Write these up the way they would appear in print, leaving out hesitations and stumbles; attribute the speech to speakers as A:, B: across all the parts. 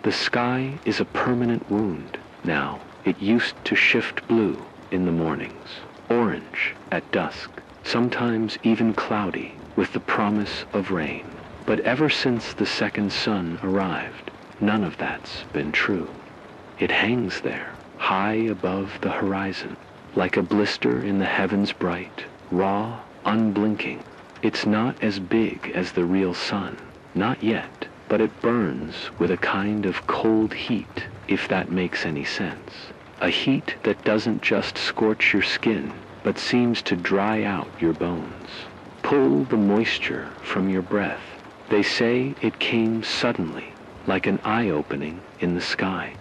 A: The sky is a permanent wound now. It used to shift blue in the mornings, orange at dusk, sometimes even cloudy with the promise of rain. But ever since the second sun arrived, none of that's been true. It hangs there, high above the horizon, like a blister in the heavens bright, raw, unblinking. It's not as big as the real sun, not yet, but it burns with a kind of cold heat, if that makes any sense. A heat that doesn't just scorch your skin, but seems to dry out your bones, pull the moisture from your breath. They say it came suddenly, like an eye-opening in the sky.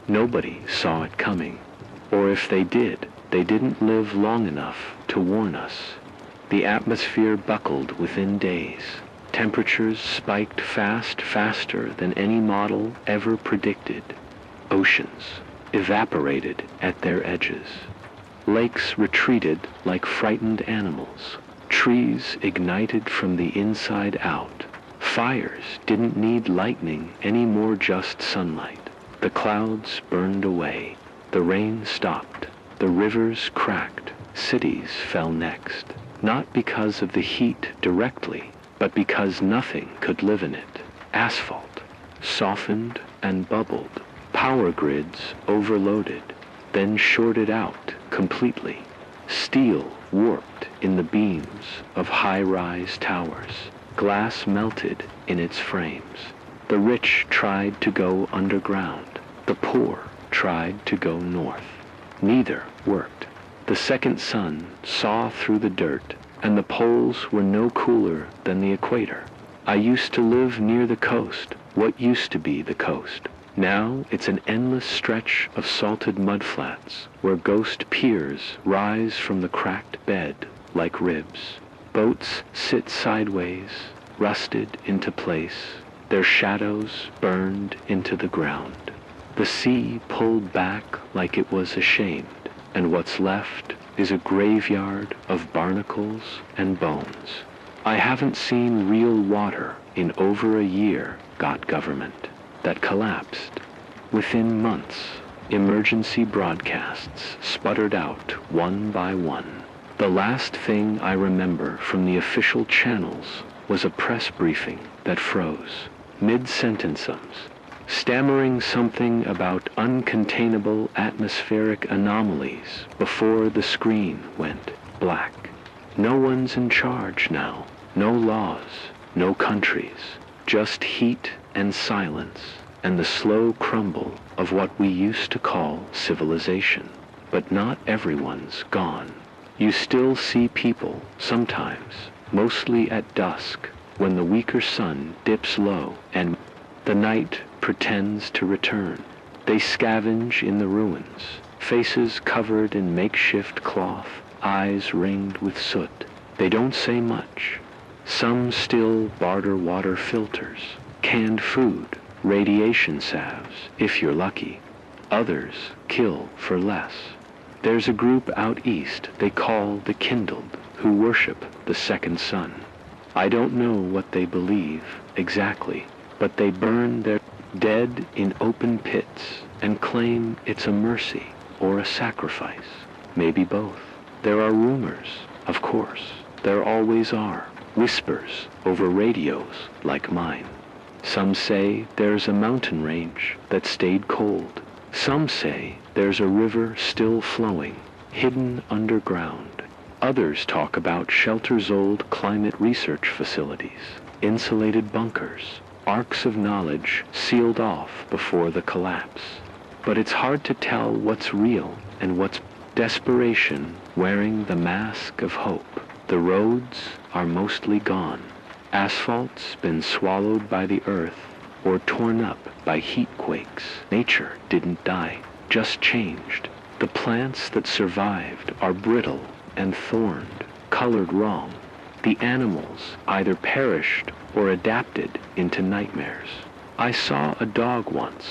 A: Nobody saw it coming, or if they did, they didn't live long enough to warn us. The atmosphere buckled within days. Temperatures spiked faster than any model ever predicted. Oceans evaporated at their edges. Lakes retreated like frightened animals. Trees ignited from the inside out. Fires didn't need lightning anymore, just sunlight. The clouds burned away. The rain stopped. The rivers cracked. Cities fell next. Not because of the heat directly, but because nothing could live in it. Asphalt softened and bubbled. Power grids overloaded, then shorted out completely. Steel warped in the beams of high-rise towers. Glass melted in its frames. The rich tried to go underground. The poor tried to go north. Neither worked. The second sun saw through the dirt, and the poles were no cooler than the equator. I used to live near the coast, what used to be the coast. Now it's an endless stretch of salted mudflats where ghost piers rise from the cracked bed like ribs. Boats sit sideways, rusted into place, their shadows burned into the ground. The sea pulled back like it was ashamed, and what's left is a graveyard of barnacles and bones. I haven't seen real water in over a year, got government, that collapsed. Within months, emergency broadcasts sputtered out one by one. The last thing I remember from the official channels was a press briefing that froze, mid-sentences, stammering something about uncontainable atmospheric anomalies before the screen went black. No one's in charge now. No laws, no countries, just heat and silence and the slow crumble of what we used to call civilization. But not everyone's gone. You still see people sometimes, mostly at dusk, when the weaker sun dips low and the night pretends to return. They scavenge in the ruins, faces covered in makeshift cloth, eyes ringed with soot. They don't say much. Some still barter water filters, canned food, radiation salves, if you're lucky. Others kill for less. There's a group out east they call the Kindled, who worship the second sun. I don't know what they believe exactly, but they burn their dead in open pits and claim it's a mercy or a sacrifice. Maybe both. There are rumors, of course. There always are. Whispers over radios like mine. Some say there's a mountain range that stayed cold. Some say there's a river still flowing, hidden underground. Others talk about shelters' old climate research facilities, insulated bunkers, arcs of knowledge sealed off before the collapse. But it's hard to tell what's real and what's desperation wearing the mask of hope. The roads are mostly gone. Asphalt's been swallowed by the earth or torn up by heat quakes. Nature didn't die, just changed. The plants that survived are brittle and thorned, colored wrong. The animals either perished or adapted into nightmares. I saw a dog once,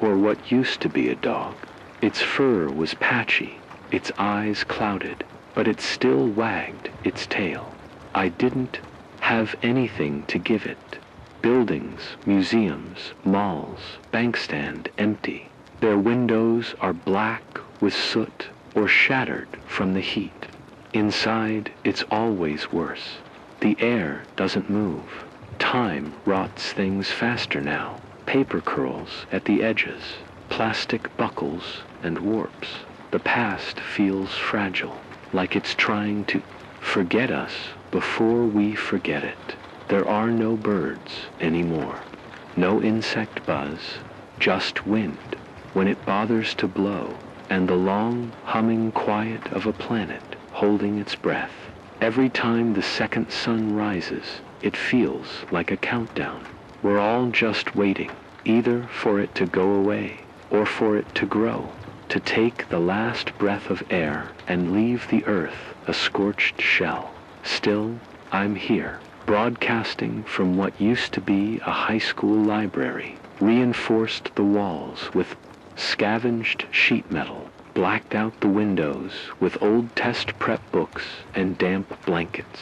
A: or what used to be a dog. Its fur was patchy, its eyes clouded, but it still wagged its tail. I didn't have anything to give it. Buildings, museums, malls, bankstand empty. Their windows are black with soot or shattered from the heat. Inside, it's always worse. The air doesn't move. Time rots things faster now. Paper curls at the edges, plastic buckles and warps. The past feels fragile, like it's trying to forget us before we forget it. There are no birds anymore. No insect buzz, just wind when it bothers to blow, and the long, humming quiet of a planet holding its breath. Every time the second sun rises, it feels like a countdown. We're all just waiting, either for it to go away or for it to grow, to take the last breath of air and leave the earth a scorched shell. Still, I'm here, broadcasting from what used to be a high school library, reinforced the walls with scavenged sheet metal, blacked out the windows with old test prep books and damp blankets.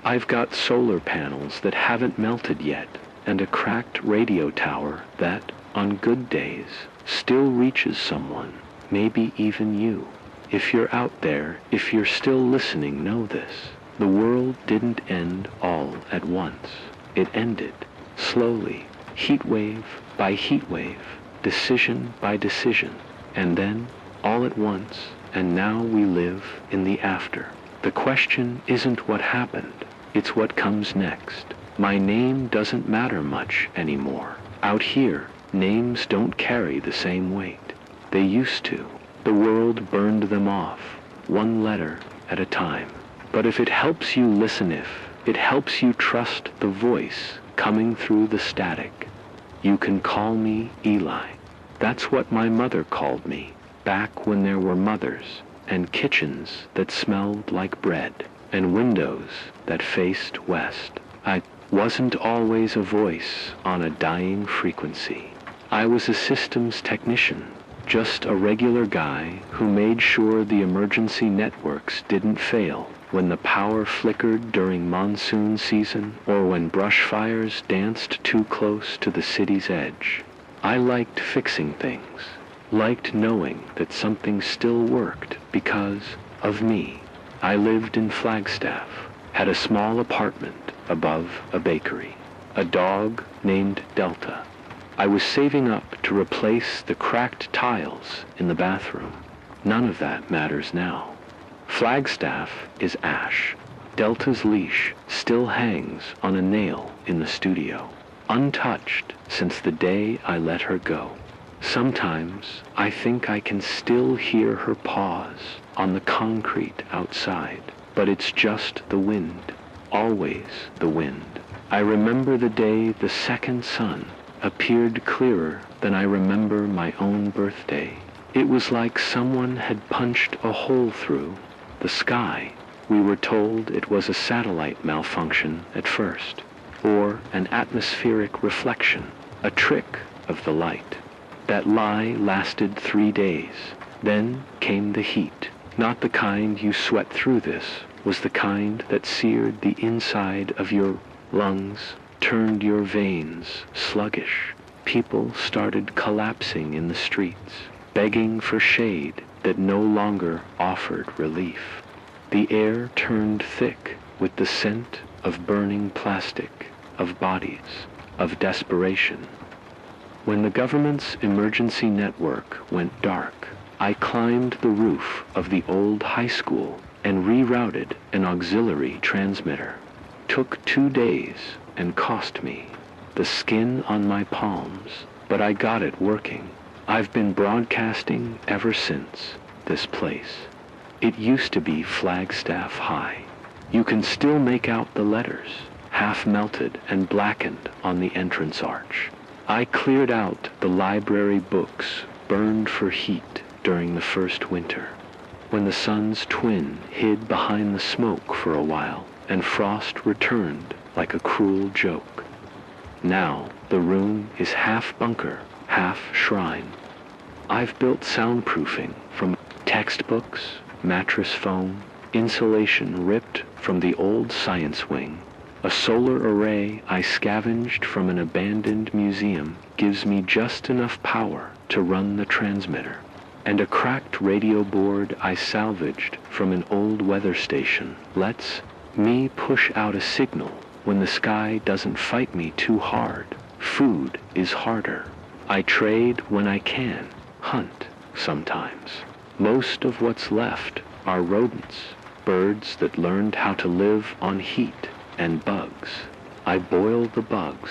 A: I've got solar panels that haven't melted yet, and a cracked radio tower that, on good days, still reaches someone, maybe even you. If you're out there, if you're still listening, know this. The world didn't end all at once. It ended, slowly, heat wave by heat wave, decision by decision, and then, all at once, and now we live in the after. The question isn't what happened, it's what comes next. My name doesn't matter much anymore. Out here, names don't carry the same weight. They used to. The world burned them off, one letter at a time. But if it helps you listen, if it helps you trust the voice coming through the static, you can call me Eli. That's what my mother called me, back when there were mothers, and kitchens that smelled like bread, and windows that faced west. I wasn't always a voice on a dying frequency. I was a systems technician, just a regular guy who made sure the emergency networks didn't fail when the power flickered during monsoon season or when brush fires danced too close to the city's edge. I liked fixing things, liked knowing that something still worked because of me. I lived in Flagstaff, had a small apartment above a bakery, a dog named Delta. I was saving up to replace the cracked tiles in the bathroom. None of that matters now. Flagstaff is ash. Delta's leash still hangs on a nail in the studio, untouched since the day I let her go. Sometimes I think I can still hear her paws on the concrete outside, but it's just the wind, always the wind. I remember the day the second sun appeared clearer than I remember my own birthday. It was like someone had punched a hole through the sky. We were told it was a satellite malfunction at first, or an atmospheric reflection, a trick of the light. That lie lasted 3 days. Then came the heat. Not the kind you sweat through. This was the kind that seared the inside of your lungs, turned your veins sluggish. People started collapsing in the streets, begging for shade that no longer offered relief. The air turned thick with the scent of burning plastic, of bodies, of desperation. When the government's emergency network went dark, I climbed the roof of the old high school and rerouted an auxiliary transmitter. Took 2 days and cost me the skin on my palms, but I got it working. I've been broadcasting ever since this place. It used to be Flagstaff High. You can still make out the letters, half melted and blackened on the entrance arch. I cleared out the library books burned for heat during the first winter, when the sun's twin hid behind the smoke for a while and frost returned like a cruel joke. Now the room is half bunker, half shrine. I've built soundproofing from textbooks, mattress foam, insulation ripped from the old science wing, A solar array I scavenged from an abandoned museum gives me just enough power to run the transmitter. And a cracked radio board I salvaged from an old weather station lets me push out a signal when the sky doesn't fight me too hard. Food is harder. I trade when I can, hunt sometimes. Most of what's left are rodents, birds that learned how to live on heat, and bugs. I boil the bugs.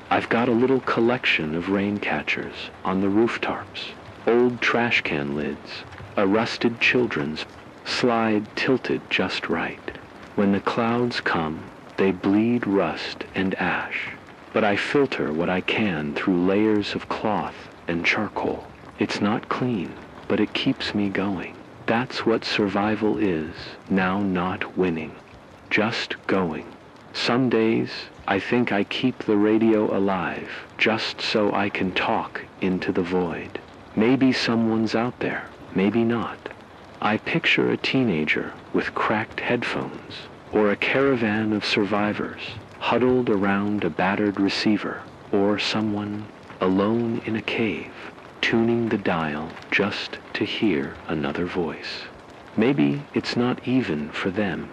A: I've got a little collection of rain catchers on the rooftops, old trash can lids, a rusted children's slide tilted just right. When the clouds come, they bleed rust and ash, but I filter what I can through layers of cloth and charcoal. It's not clean, but it keeps me going. That's what survival is, now not winning, just going. Some days, I think I keep the radio alive, just so I can talk into the void. Maybe someone's out there, maybe not. I picture a teenager with cracked headphones, or a caravan of survivors huddled around a battered receiver, or someone alone in a cave, tuning the dial just to hear another voice. Maybe it's not even for them.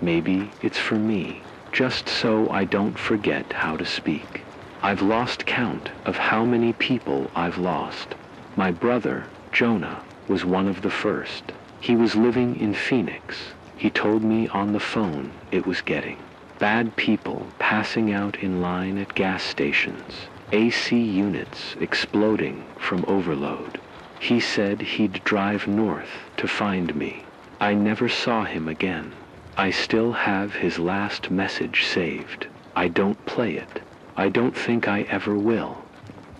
A: Maybe it's for me, just so I don't forget how to speak. I've lost count of how many people I've lost. My brother, Jonah, was one of the first. He was living in Phoenix. He told me on the phone it was getting bad people passing out in line at gas stations, AC units exploding from overload. He said he'd drive north to find me. I never saw him again. I still have his last message saved. I don't play it. I don't think I ever will.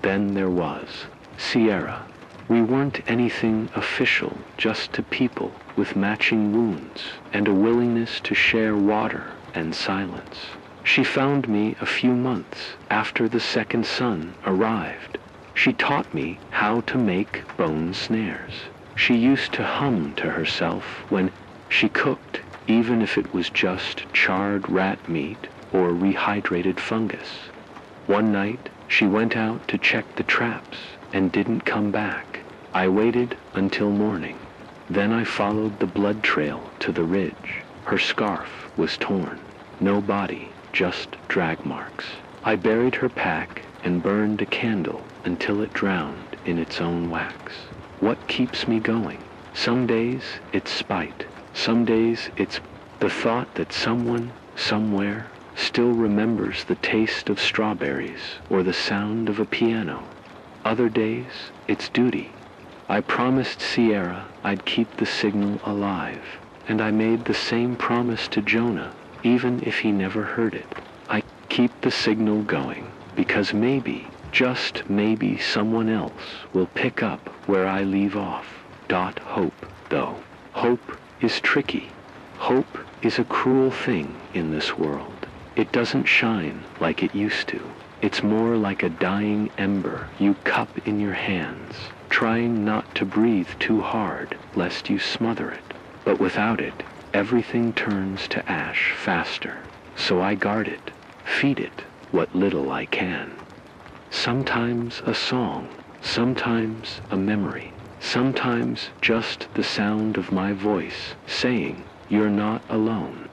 A: Then there was Sierra. We weren't anything official, just to people with matching wounds and a willingness to share water and silence. She found me a few months after the second son arrived. She taught me how to make bone snares. She used to hum to herself when she cooked, even if it was just charred rat meat or rehydrated fungus. One night, she went out to check the traps and didn't come back. I waited until morning. Then I followed the blood trail to the ridge. Her scarf was torn. No body, just drag marks. I buried her pack and burned a candle until it drowned in its own wax. What keeps me going? Some days it's spite. Some days it's the thought that someone, somewhere, still remembers the taste of strawberries or the sound of a piano. Other days, it's duty. I promised Sierra I'd keep the signal alive, and I made the same promise to Jonah, even if he never heard it. I keep the signal going, because maybe, just maybe, someone else will pick up where I leave off. Hope, though. Hope is tricky. Hope is a cruel thing in this world. It doesn't shine like it used to. It's more like a dying ember you cup in your hands, trying not to breathe too hard lest you smother it. But without it, everything turns to ash faster. So I guard it, feed it what little I can. Sometimes a song, sometimes a memory, sometimes just the sound of my voice saying, "You're not alone."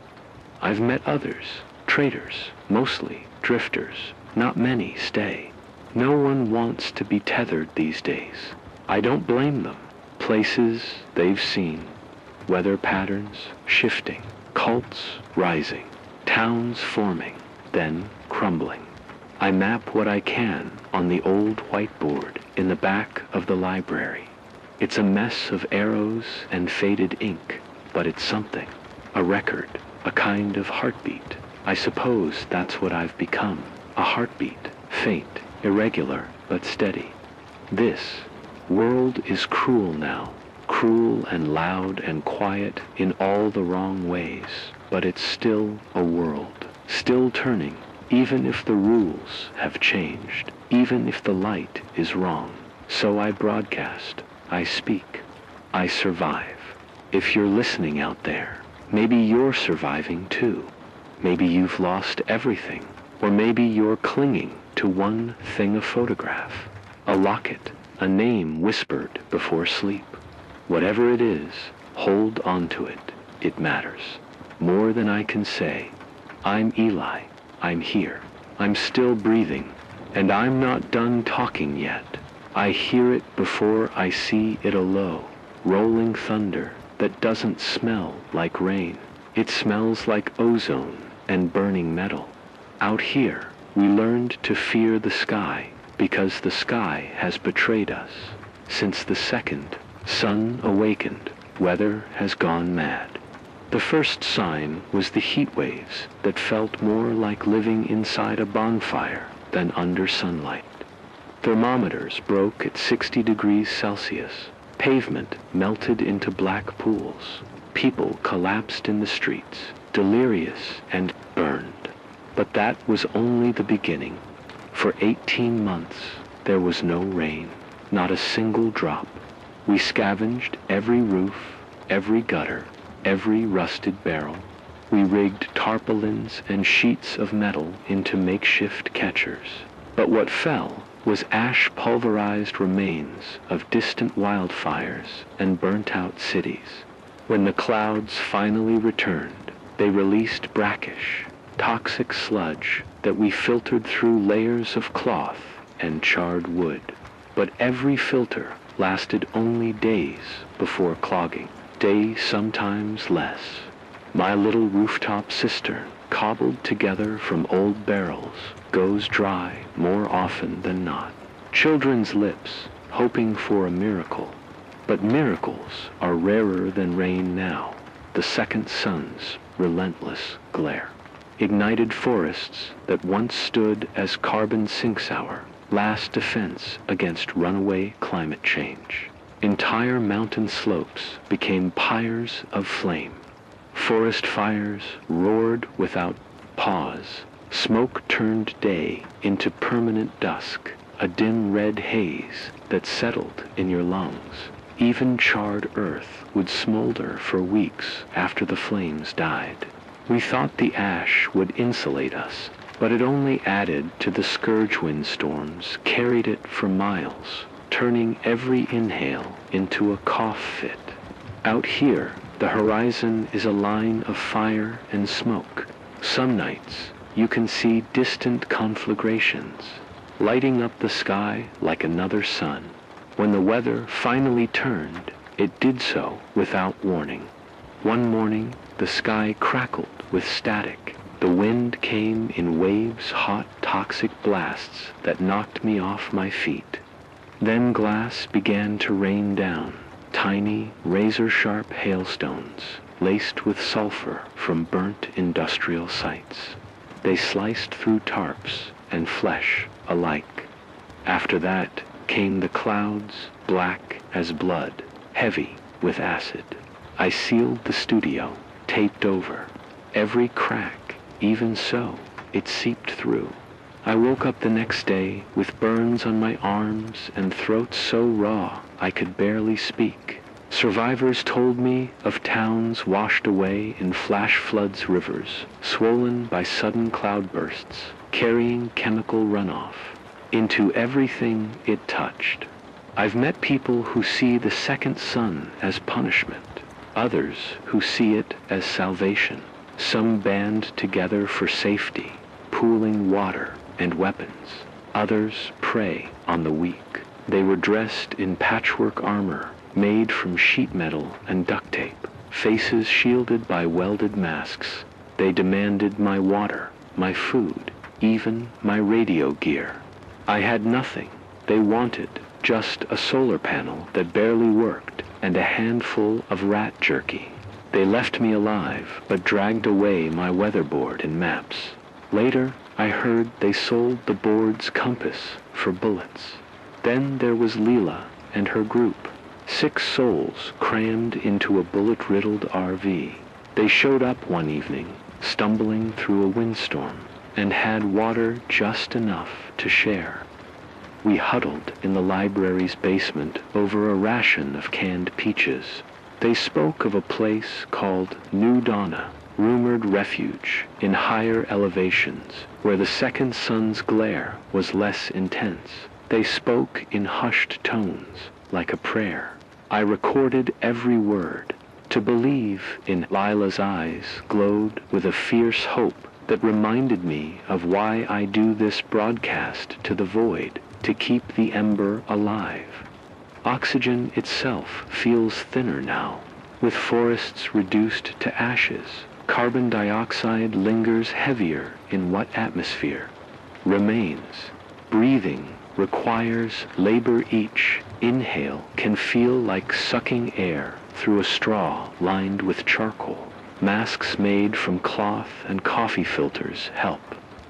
A: I've met others, traitors, mostly drifters. Not many stay. No one wants to be tethered these days. I don't blame them. Places they've seen, weather patterns shifting, cults rising, towns forming, then crumbling. I map what I can on the old whiteboard in the back of the library. It's a mess of arrows and faded ink, but it's something. A record, a kind of heartbeat. I suppose that's what I've become. A heartbeat, faint, irregular, but steady. This world is cruel now, cruel and loud and quiet in all the wrong ways, but it's still a world, still turning, even if the rules have changed, even if the light is wrong. So I broadcast, I speak, I survive. If you're listening out there, maybe you're surviving too. Maybe you've lost everything, or maybe you're clinging to one thing, a photograph, a locket, a name whispered before sleep. Whatever it is, hold on to it. It matters. More than I can say. I'm Eli. I'm here. I'm still breathing. And I'm not done talking yet. I hear it before I see it alow. Rolling thunder that doesn't smell like rain. It smells like ozone and burning metal. Out here, we learned to fear the sky because the sky has betrayed us. Since the second sun awakened, weather has gone mad. The first sign was the heat waves that felt more like living inside a bonfire than under sunlight. Thermometers broke at 60 degrees Celsius. Pavement melted into black pools. People collapsed in the streets, delirious and burned. But that was only the beginning. For 18 months, there was no rain, not a single drop. We scavenged every roof, every gutter, every rusted barrel. We rigged tarpaulins and sheets of metal into makeshift catchers. But what fell was ash-pulverized remains of distant wildfires and burnt-out cities. When the clouds finally returned, they released brackish, toxic sludge that we filtered through layers of cloth and charred wood. But every filter lasted only days before clogging, days sometimes less. My little rooftop cistern, cobbled together from old barrels, goes dry more often than not. Children's lips, hoping for a miracle. But miracles are rarer than rain now, the second sun's relentless glare. Ignited forests that once stood as carbon sinks our last defense against runaway climate change. Entire mountain slopes became pyres of flame. Forest fires roared without pause. Smoke turned day into permanent dusk, a dim red haze that settled in your lungs. Even charred earth would smolder for weeks after the flames died. We thought the ash would insulate us, but it only added to the scourge windstorms, carried it for miles, turning every inhale into a cough fit. Out here, the horizon is a line of fire and smoke. Some nights, you can see distant conflagrations, lighting up the sky like another sun. When the weather finally turned, it did so without warning. One morning, the sky crackled with static. The wind came in waves, hot, toxic blasts that knocked me off my feet. Then glass began to rain down, tiny, razor-sharp hailstones, laced with sulfur from burnt industrial sites. They sliced through tarps and flesh alike. After that came the clouds, black as blood, heavy with acid. I sealed the studio, taped over. Every crack, even so, it seeped through. I woke up the next day with burns on my arms and throat so raw I could barely speak. Survivors told me of towns washed away in flash floods, rivers, swollen by sudden cloudbursts, carrying chemical runoff into everything it touched. I've met people who see the second sun as punishment, others who see it as salvation. Some band together for safety, pooling water and weapons. Others prey on the weak. They were dressed in patchwork armor made from sheet metal and duct tape, faces shielded by welded masks. They demanded my water, my food, even my radio gear. I had nothing. They wanted just a solar panel that barely worked and a handful of rat jerky. They left me alive, but dragged away my weatherboard and maps. Later, I heard they sold the board's compass for bullets. Then there was Leela and her group, 6 souls crammed into a bullet-riddled RV. They showed up one evening, stumbling through a windstorm, and had water just enough to share. We huddled in the library's basement over a ration of canned peaches. They spoke of a place called New Donna, rumored refuge in higher elevations where the second sun's glare was less intense. They spoke in hushed tones like a prayer. I recorded every word. To believe in Lila's eyes glowed with a fierce hope that reminded me of why I do this broadcast to the void, to keep the ember alive. Oxygen itself feels thinner now, with forests reduced to ashes. Carbon dioxide lingers heavier in what atmosphere remains. Breathing requires labor. Each inhale can feel like sucking air through a straw lined with charcoal. Masks made from cloth and coffee filters help,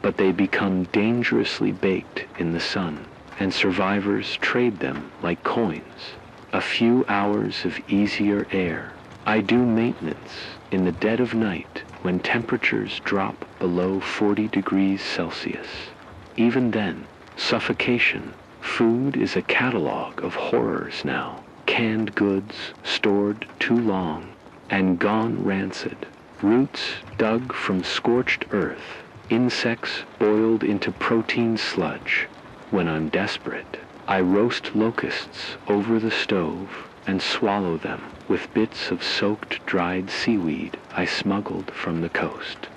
A: but they become dangerously baked in the sun, and survivors trade them like coins. A few hours of easier air. I do maintenance in the dead of night when temperatures drop below 40 degrees Celsius. Even then, suffocation. Food is a catalog of horrors now. Canned goods stored too long and gone rancid. Roots dug from scorched earth. Insects boiled into protein sludge. When I'm desperate, I roast locusts over the stove and swallow them with bits of soaked dried seaweed I smuggled from the coast.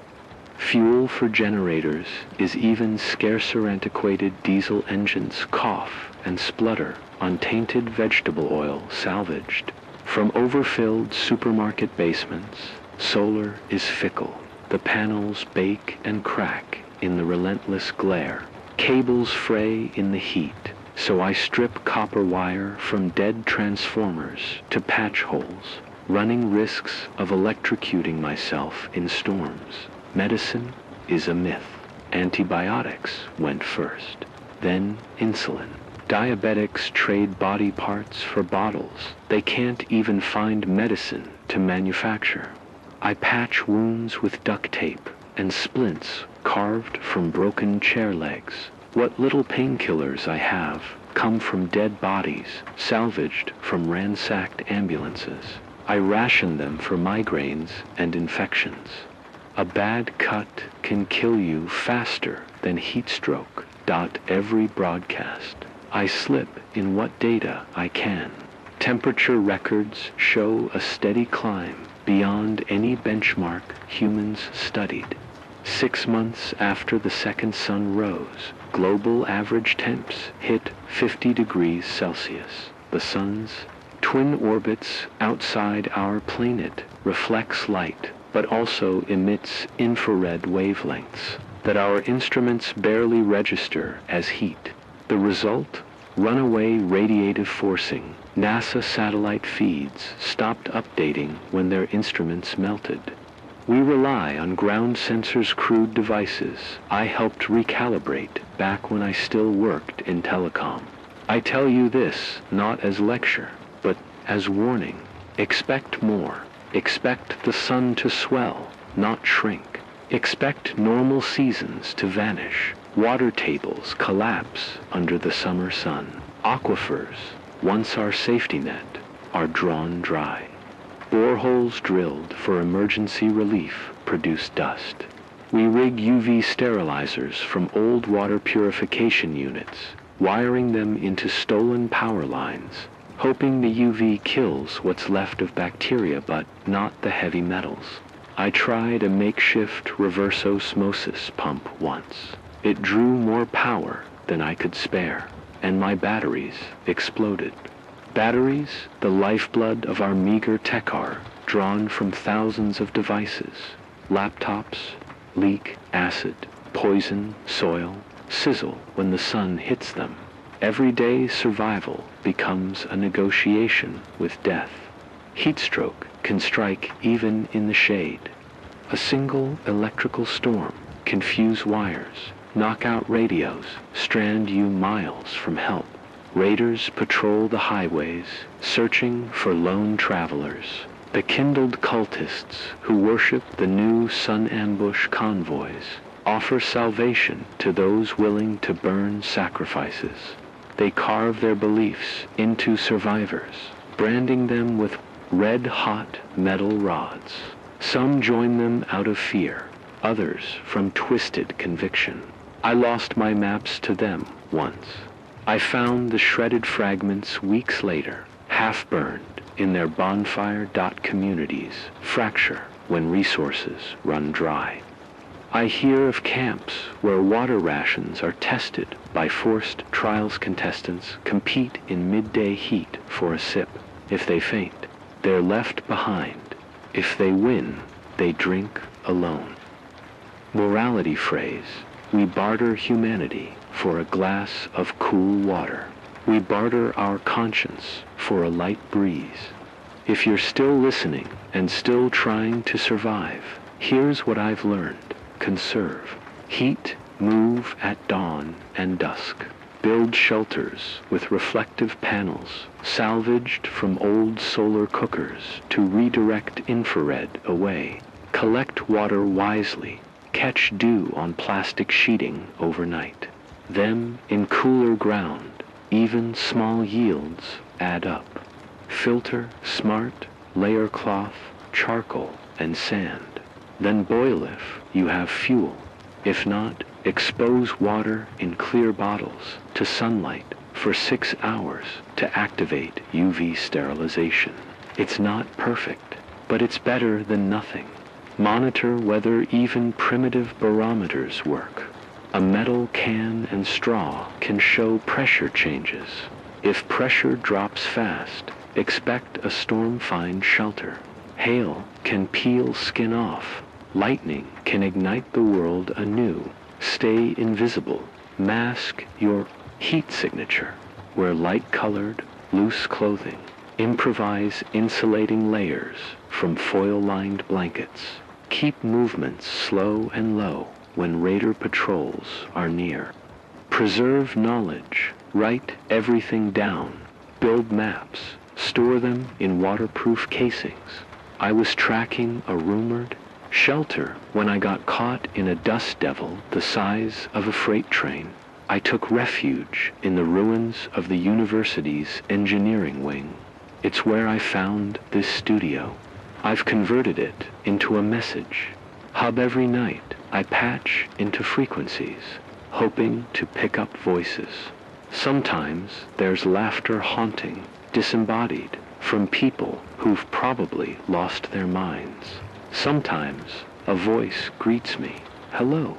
A: Fuel for generators is even scarcer. Antiquated diesel engines cough and splutter on tainted vegetable oil salvaged from overfilled supermarket basements. Solar is fickle. The panels bake and crack in the relentless glare. Cables fray in the heat, so I strip copper wire from dead transformers to patch holes, running risks of electrocuting myself in storms. Medicine is a myth. Antibiotics went first, then insulin. Diabetics trade body parts for bottles. They can't even find medicine to manufacture. I patch wounds with duct tape and splints carved from broken chair legs. What little painkillers I have come from dead bodies salvaged from ransacked ambulances. I ration them for migraines and infections. A bad cut can kill you faster than heat stroke. Every broadcast. I slip in what data I can. Temperature records show a steady climb beyond any benchmark humans studied. 6 months after the second sun rose, global average temps hit 50 degrees Celsius. The sun's twin orbits outside our planet reflects light, but also emits infrared wavelengths that our instruments barely register as heat. The result? Runaway radiative forcing. NASA satellite feeds stopped updating when their instruments melted. We rely on ground sensors' crude devices I helped recalibrate back when I still worked in telecom. I tell you this not as lecture, but as warning. Expect more. Expect the sun to swell, not shrink. Expect normal seasons to vanish. Water tables collapse under the summer sun. Aquifers, once our safety net, are drawn dry. Boreholes drilled for emergency relief produce dust. We rig UV sterilizers from old water purification units, wiring them into stolen power lines, hoping the UV kills what's left of bacteria but not the heavy metals. I tried a makeshift reverse osmosis pump once. It drew more power than I could spare, and my batteries exploded. Batteries, the lifeblood of our meager techar, drawn from thousands of devices. Laptops leak acid, poison soil, sizzle when the sun hits them. Everyday survival becomes a negotiation with death. Heat stroke can strike even in the shade. A single electrical storm can fuse wires, knock out radios, strand you miles from help. Raiders patrol the highways, searching for lone travelers. The kindled cultists who worship the new sun ambush convoys offer salvation to those willing to burn sacrifices. They carve their beliefs into survivors, branding them with red-hot metal rods. Some join them out of fear, others from twisted conviction. I lost my maps to them once. I found the shredded fragments weeks later, half-burned in their bonfire.communities, fracture when resources run dry. I hear of camps where water rations are tested by forced trials contestants compete in midday heat for a sip. If they faint, they're left behind. If they win, they drink alone. Morality phrase: we barter humanity for a glass of cool water. We barter our conscience for a light breeze. If you're still listening and still trying to survive, here's what I've learned. Conserve. Heat, move at dawn and dusk. Build shelters with reflective panels, salvaged from old solar cookers to redirect infrared away. Collect water wisely. Catch dew on plastic sheeting overnight. Them in cooler ground, even small yields add up. Filter smart, layer cloth, charcoal, and sand. Then boil if you have fuel. If not, expose water in clear bottles to sunlight for 6 hours to activate UV sterilization. It's not perfect, but it's better than nothing. Monitor whether even primitive barometers work. A metal can and straw can show pressure changes. If pressure drops fast, expect a storm find shelter. Hail can peel skin off. Lightning can ignite the world anew. Stay invisible. Mask your heat signature. Wear light-colored, loose clothing. Improvise insulating layers from foil-lined blankets. Keep movements slow and low when raider patrols are near. Preserve knowledge. Write everything down. Build maps. Store them in waterproof casings. I was tracking a rumored shelter when I got caught in a dust devil the size of a freight train. I took refuge in the ruins of the university's engineering wing. It's where I found this studio. I've converted it into a message hub. Every night I patch into frequencies, hoping to pick up voices. Sometimes there's laughter haunting, disembodied, from people who've probably lost their minds. Sometimes a voice greets me, "Hello,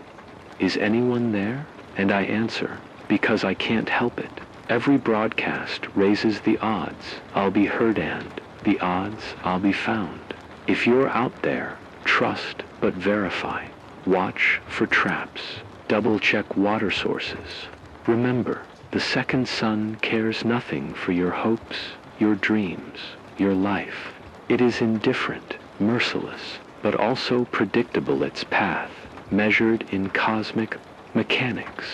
A: is anyone there?" And I answer, because I can't help it. Every broadcast raises the odds I'll be heard and the odds I'll be found. If you're out there, trust but verify. Watch for traps. Double-check water sources. Remember, the second sun cares nothing for your hopes, your dreams, your life. It is indifferent, merciless, but also predictable its path, measured in cosmic mechanics.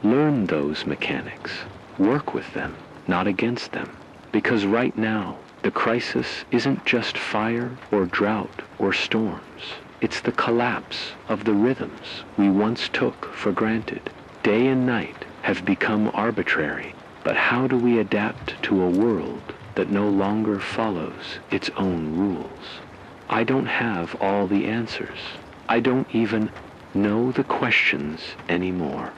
A: Learn those mechanics. Work with them, not against them. Because right now, the crisis isn't just fire or drought or storms. It's the collapse of the rhythms we once took for granted. Day and night have become arbitrary, but how do we adapt to a world that no longer follows its own rules? I don't have all the answers. I don't even know the questions anymore.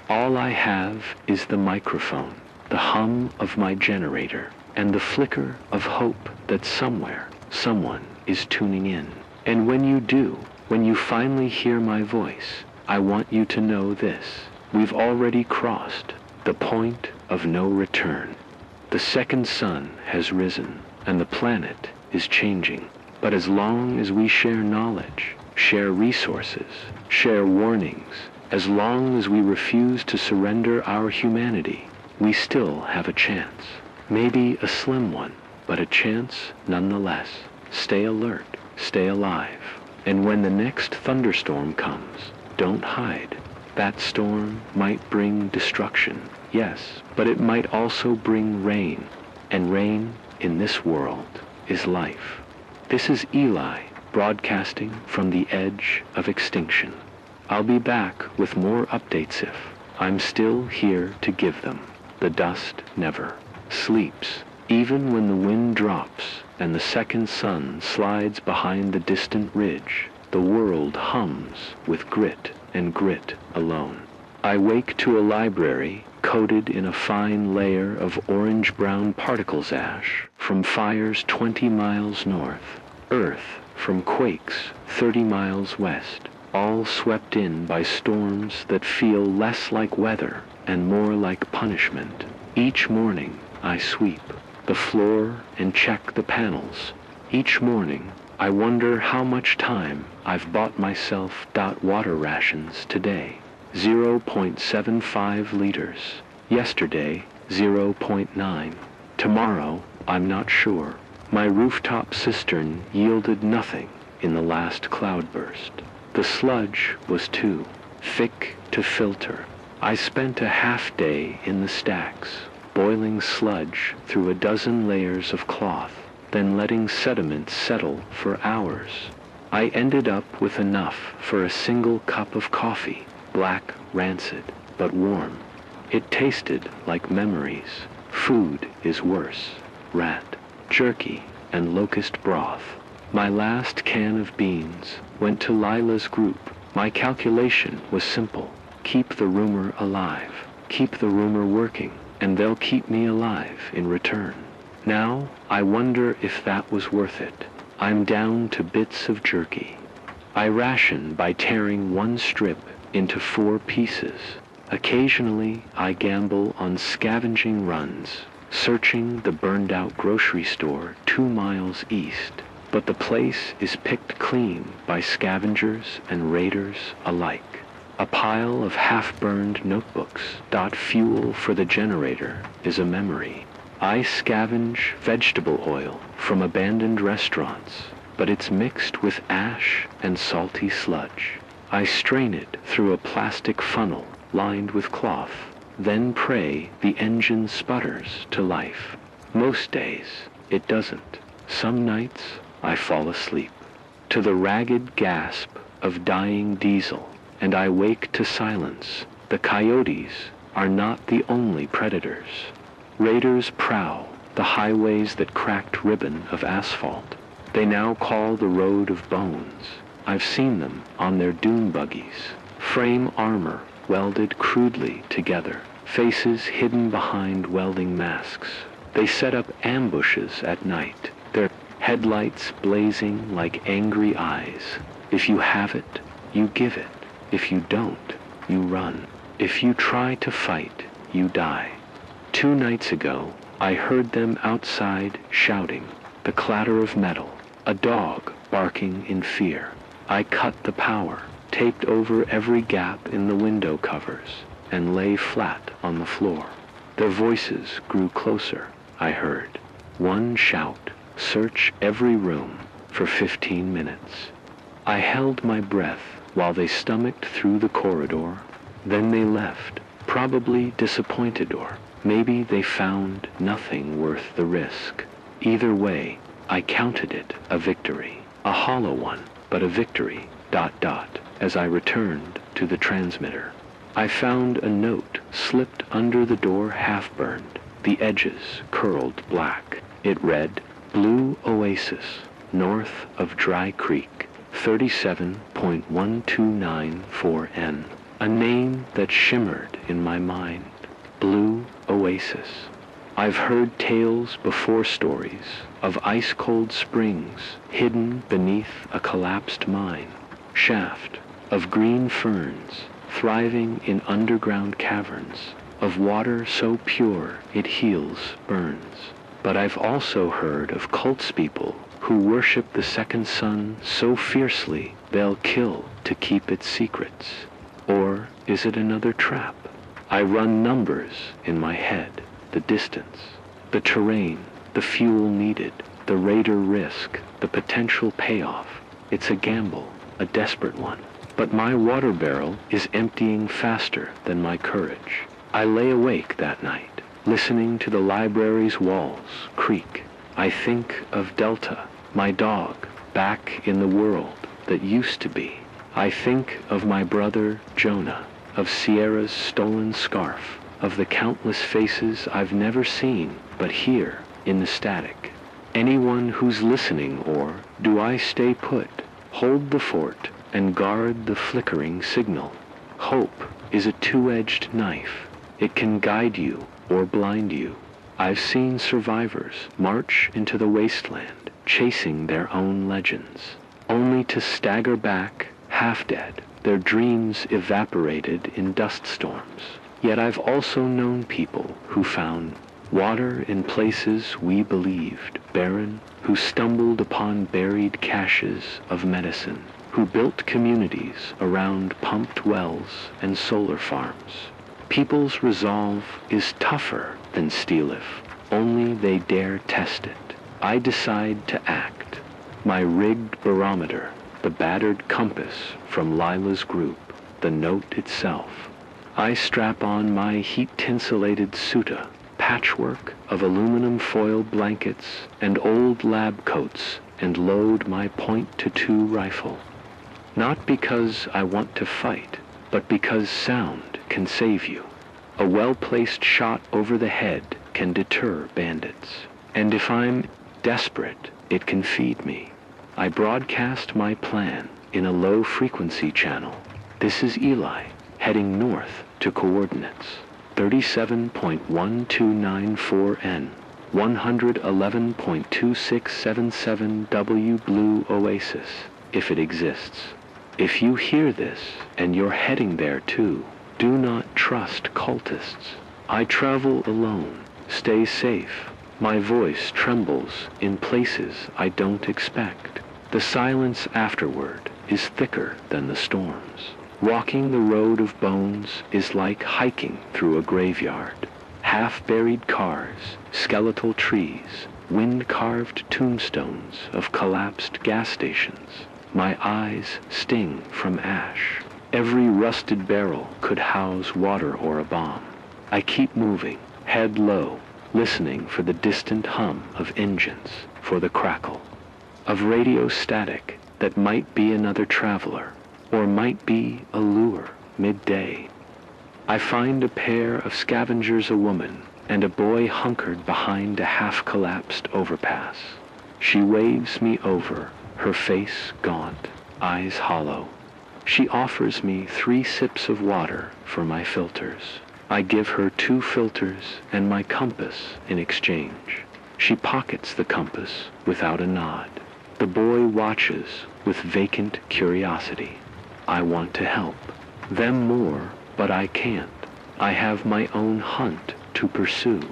A: All I have is the microphone, the hum of my generator, and the flicker of hope that somewhere, someone is tuning in. And when you do, when you finally hear my voice, I want you to know this. We've already crossed the point of no return. The second sun has risen, and the planet is changing. But as long as we share knowledge, share resources, share warnings, as long as we refuse to surrender our humanity, we still have a chance. Maybe a slim one, but a chance nonetheless. Stay alert, stay alive. And when the next thunderstorm comes, don't hide. That storm might bring destruction, yes, but it might also bring rain. And rain in this world is life. This is Eli, broadcasting from the edge of extinction. I'll be back with more updates if I'm still here to give them. The dust never sleeps. Even when the wind drops and the second sun slides behind the distant ridge, the world hums with grit and grit alone. I wake to a library coated in a fine layer of orange-brown particles ash from fires 20 miles north, earth from quakes 30 miles west, all swept in by storms that feel less like weather and more like punishment. Each morning I sweep the floor and check the panels. Each morning I wonder how much time I've bought myself water rations today. 0.75 liters. Yesterday, 0.9. Tomorrow, I'm not sure. My rooftop cistern yielded nothing in the last cloudburst. The sludge was too thick to filter. I spent a half day in the stacks, boiling sludge through a dozen layers of cloth, then letting sediment settle for hours. I ended up with enough for a single cup of coffee, black, rancid, but warm. It tasted like memories. Food is worse. Rat, jerky, and locust broth. My last can of beans went to Lila's group. My calculation was simple. Keep the rumor alive. Keep the rumor working, and they'll keep me alive in return. Now, I wonder if that was worth it. I'm down to bits of jerky. I ration by tearing one strip into 4 pieces. Occasionally, I gamble on scavenging runs, searching the burned-out grocery store 2 miles east. But the place is picked clean by scavengers and raiders alike. A pile of half-burned notebooks. Fuel for the generator is a memory. I scavenge vegetable oil from abandoned restaurants, but it's mixed with ash and salty sludge. I strain it through a plastic funnel lined with cloth, then pray the engine sputters to life. Most days, it doesn't. Some nights, I fall asleep to the ragged gasp of dying diesel, and I wake to silence. The coyotes are not the only predators. Raiders prowl the highways that cracked ribbon of asphalt. They now call the road of bones. I've seen them on their dune buggies, frame armor welded crudely together, faces hidden behind welding masks. They set up ambushes at night, their headlights blazing like angry eyes. If you have it, you give it. If you don't, you run. If you try to fight, you die. 2 nights ago, I heard them outside shouting, the clatter of metal, a dog barking in fear. I cut the power, taped over every gap in the window covers, and lay flat on the floor. Their voices grew closer, I heard. One shout, search every room for 15 minutes. I held my breath while they stomached through the corridor. Then they left, probably disappointed, or maybe they found nothing worth the risk. Either way, I counted it a victory. A hollow one, but a victory, ... as I returned to the transmitter. I found a note slipped under the door half-burned, the edges curled black. It read, Blue Oasis, north of Dry Creek, 37.1294N. A name that shimmered in my mind. Blue Oasis. I've heard tales before stories of ice-cold springs hidden beneath a collapsed mine, shaft, of green ferns thriving in underground caverns, of water so pure it heals burns. But I've also heard of cultspeople who worship the second sun so fiercely they'll kill to keep its secrets. Or is it another trap? I run numbers in my head, the distance, the terrain, the fuel needed, the raider risk, the potential payoff. It's a gamble, a desperate one. But my water barrel is emptying faster than my courage. I lay awake that night, listening to the library's walls creak. I think of Delta, my dog, back in the world that used to be. I think of my brother Jonah, of Sierra's stolen scarf, of the countless faces I've never seen but hear in the static. Anyone who's listening, or do I stay put? Hold the fort and guard the flickering signal. Hope is a two-edged knife. It can guide you or blind you. I've seen survivors march into the wasteland, chasing their own legends, only to stagger back, half dead, their dreams evaporated in dust storms. Yet I've also known people who found water in places we believed barren, who stumbled upon buried caches of medicine, who built communities around pumped wells and solar farms. People's resolve is tougher than steel if only they dare test it. I decide to act. My rigged barometer, the battered compass from Lila's group, the note itself. I strap on my heat-tinselated suta, patchwork of aluminum foil blankets and old lab coats, and load my .22 rifle. Not because I want to fight, but because sound can save you. A well-placed shot over the head can deter bandits. And if I'm desperate, it can feed me. I broadcast my plan in a low-frequency channel. This is Eli, heading north to coordinates 37.1294 N, 111.2677 W Blue Oasis, if it exists. If you hear this, and you're heading there too, do not trust cultists. I travel alone. Stay safe. My voice trembles in places I don't expect. The silence afterward is thicker than the storms. Walking the road of bones is like hiking through a graveyard. Half-buried cars, skeletal trees, wind-carved tombstones of collapsed gas stations. My eyes sting from ash. Every rusted barrel could house water or a bomb. I keep moving, head low, listening for the distant hum of engines, for the crackle of radio static that might be another traveler, or might be a lure midday. I find a pair of scavengers, a woman, and a boy hunkered behind a half-collapsed overpass. She waves me over, her face gaunt, eyes hollow. She offers me 3 sips of water for my filters. I give her 2 filters and my compass in exchange. She pockets the compass without a nod. The boy watches with vacant curiosity. I want to help them more, but I can't. I have my own hunt to pursue.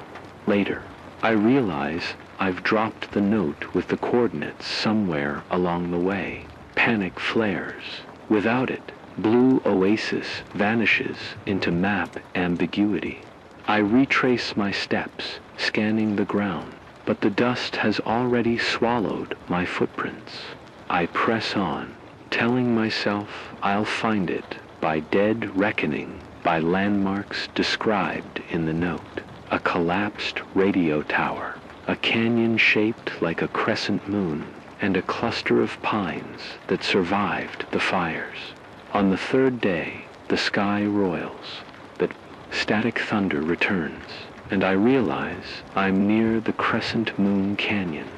A: Later, I realize I've dropped the note with the coordinates somewhere along the way. Panic flares. Without it, Blue Oasis vanishes into map ambiguity. I retrace my steps, scanning the ground, but the dust has already swallowed my footprints. I press on, telling myself I'll find it by dead reckoning, by landmarks described in the note. A collapsed radio tower, a canyon shaped like a crescent moon, and a cluster of pines that survived the fires. On the 3rd day, the sky roils, but static thunder returns, and I realize I'm near the Crescent Moon Canyon.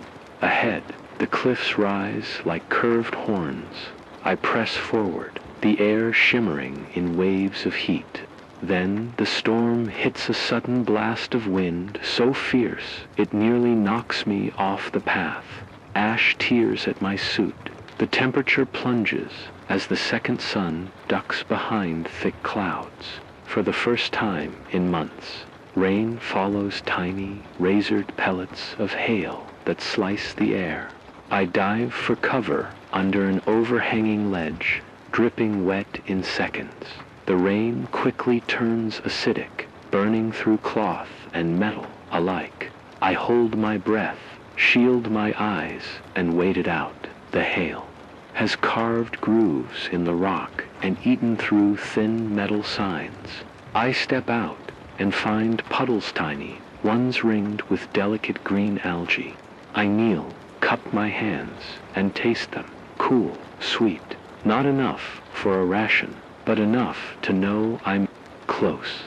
A: Ahead, the cliffs rise like curved horns. I press forward, the air shimmering in waves of heat. Then the storm hits a sudden blast of wind so fierce it nearly knocks me off the path. Ash tears at my suit. The temperature plunges as the second sun ducks behind thick clouds. For the first time in months, rain follows tiny, razored pellets of hail that slice the air. I dive for cover under an overhanging ledge, dripping wet in seconds. The rain quickly turns acidic, burning through cloth and metal alike. I hold my breath, shield my eyes, and wait it out. The hail has carved grooves in the rock and eaten through thin metal signs. I step out and find puddles tiny, ones ringed with delicate green algae. I kneel, cup my hands, and taste them, cool, sweet. Not enough for a ration, but enough to know I'm close.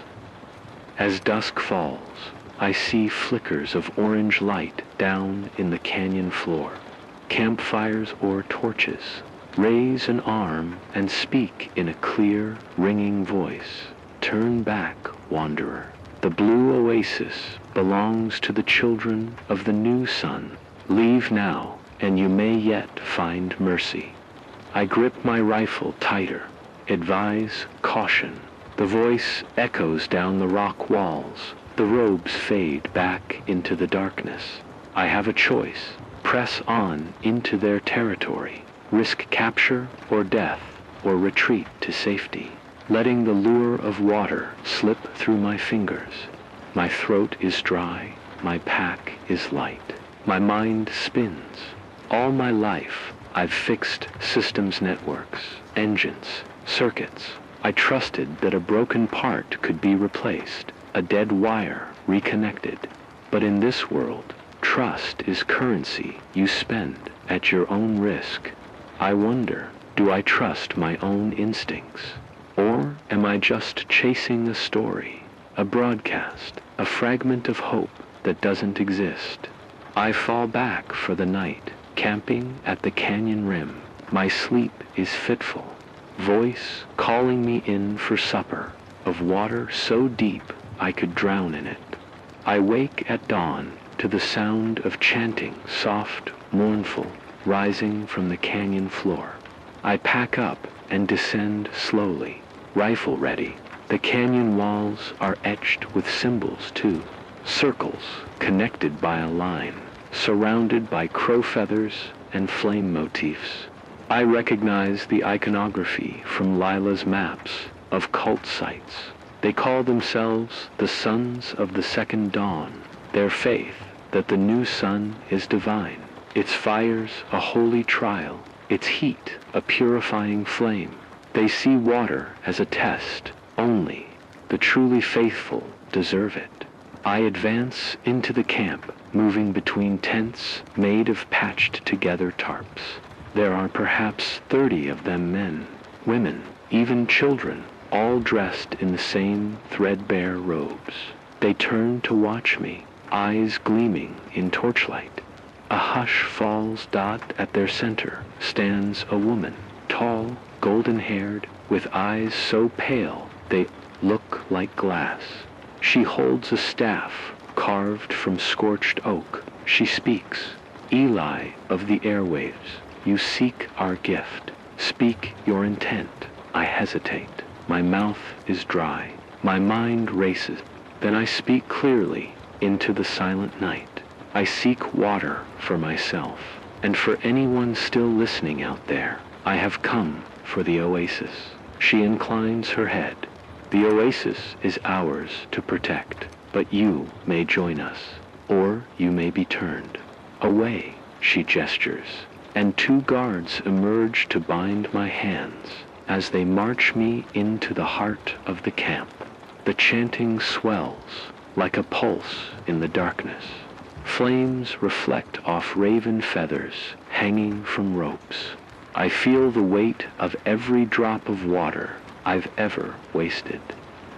A: As dusk falls, I see flickers of orange light down in the canyon floor. Campfires or torches. Raise an arm and speak in a clear, ringing voice. Turn back, wanderer. The blue oasis belongs to the children of the new sun. Leave now, and you may yet find mercy. I grip my rifle tighter. Advise caution. The voice echoes down the rock walls. The robes fade back into the darkness. I have a choice. Press on into their territory. Risk capture or death, or retreat to safety. Letting the lure of water slip through my fingers. My throat is dry. My pack is light. My mind spins. All my life, I've fixed systems networks, engines, circuits. I trusted that a broken part could be replaced, a dead wire reconnected. But in this world, trust is currency you spend at your own risk. I wonder, do I trust my own instincts? Or am I just chasing a story, a broadcast, a fragment of hope that doesn't exist? I fall back for the night, camping at the canyon rim. My sleep is fitful. Voice calling me in for supper, of water so deep I could drown in it. I wake at dawn to the sound of chanting, soft, mournful, rising from the canyon floor. I pack up and descend slowly, rifle ready. The canyon walls are etched with symbols too, circles connected by a line, surrounded by crow feathers and flame motifs. I recognize the iconography from Lila's maps of cult sites. They call themselves the Sons of the Second Dawn, their faith that the new sun is divine, its fires a holy trial, its heat a purifying flame. They see water as a test only. The truly faithful deserve it. I advance into the camp, moving between tents made of patched together tarps. There are perhaps 30 of them, men, women, even children, all dressed in the same threadbare robes. They turn to watch me, eyes gleaming in torchlight. A hush falls. At their center stands a woman, tall, golden-haired, with eyes so pale they look like glass. She holds a staff carved from scorched oak. She speaks. Eli of the airwaves, you seek our gift. Speak your intent. I hesitate. My mouth is dry. My mind races. Then I speak clearly into the silent night. I seek water for myself, and for anyone still listening out there. I have come for the oasis. She inclines her head. The oasis is ours to protect, but you may join us, or you may be turned. Away, she gestures, and 2 guards emerge to bind my hands as they march me into the heart of the camp. The chanting swells like a pulse in the darkness. Flames reflect off raven feathers hanging from ropes. I feel the weight of every drop of water I've ever wasted.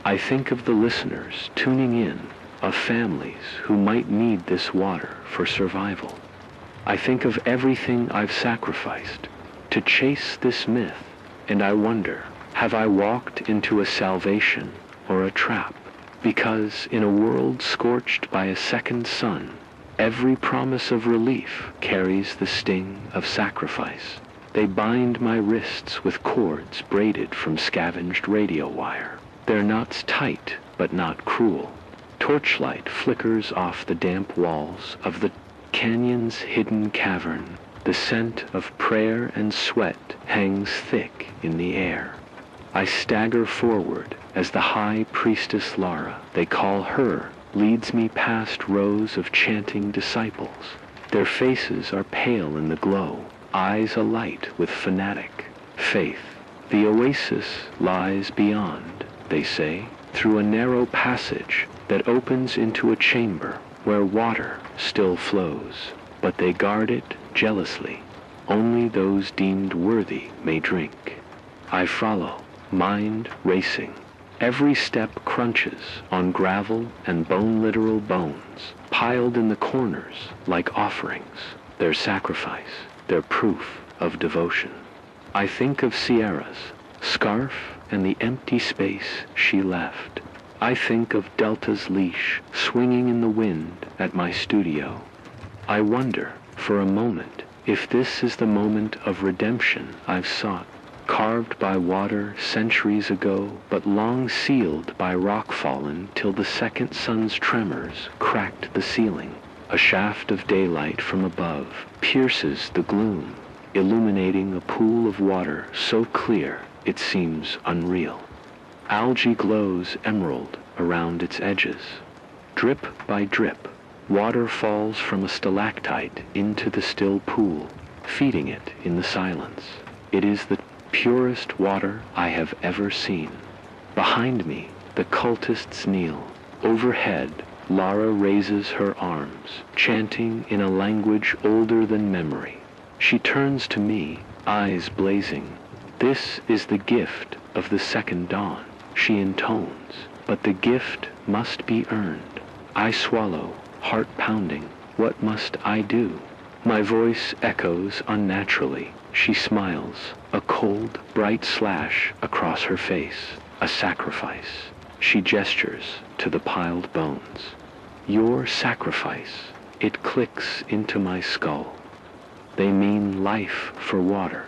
A: I think of the listeners tuning in, of families who might need this water for survival. I think of everything I've sacrificed to chase this myth, and I wonder, have I walked into a salvation or a trap? Because in a world scorched by a second sun, every promise of relief carries the sting of sacrifice. They bind my wrists with cords braided from scavenged radio wire. Their knots tight, but not cruel. Torchlight flickers off the damp walls of the canyon's hidden cavern. The scent of prayer and sweat hangs thick in the air. I stagger forward as the high priestess Lara, they call her, leads me past rows of chanting disciples. Their faces are pale in the glow, eyes alight with fanatic faith. The oasis lies beyond, they say, through a narrow passage that opens into a chamber where water still flows, but they guard it jealously. Only those deemed worthy may drink. I follow, mind racing. Every step crunches on gravel and bone-literal bones, piled in the corners like offerings, their sacrifice, their proof of devotion. I think of Sierra's scarf and the empty space she left. I think of Delta's leash swinging in the wind at my studio. I wonder, for a moment, if this is the moment of redemption I've sought, carved by water centuries ago, but long sealed by rock fallen till the second sun's tremors cracked the ceiling. A shaft of daylight from above pierces the gloom, illuminating a pool of water so clear it seems unreal. Algae glows emerald around its edges. Drip by drip, water falls from a stalactite into the still pool, feeding it in the silence. It is the purest water I have ever seen. Behind me, the cultists kneel. Overhead, Lara raises her arms, chanting in a language older than memory. She turns to me, eyes blazing. This is the gift of the second dawn, she intones, but the gift must be earned. I swallow, heart pounding. What must I do? My voice echoes unnaturally. She smiles, a cold, bright slash across her face, a sacrifice. She gestures to the piled bones. Your sacrifice, it clicks into my skull. They mean life for water.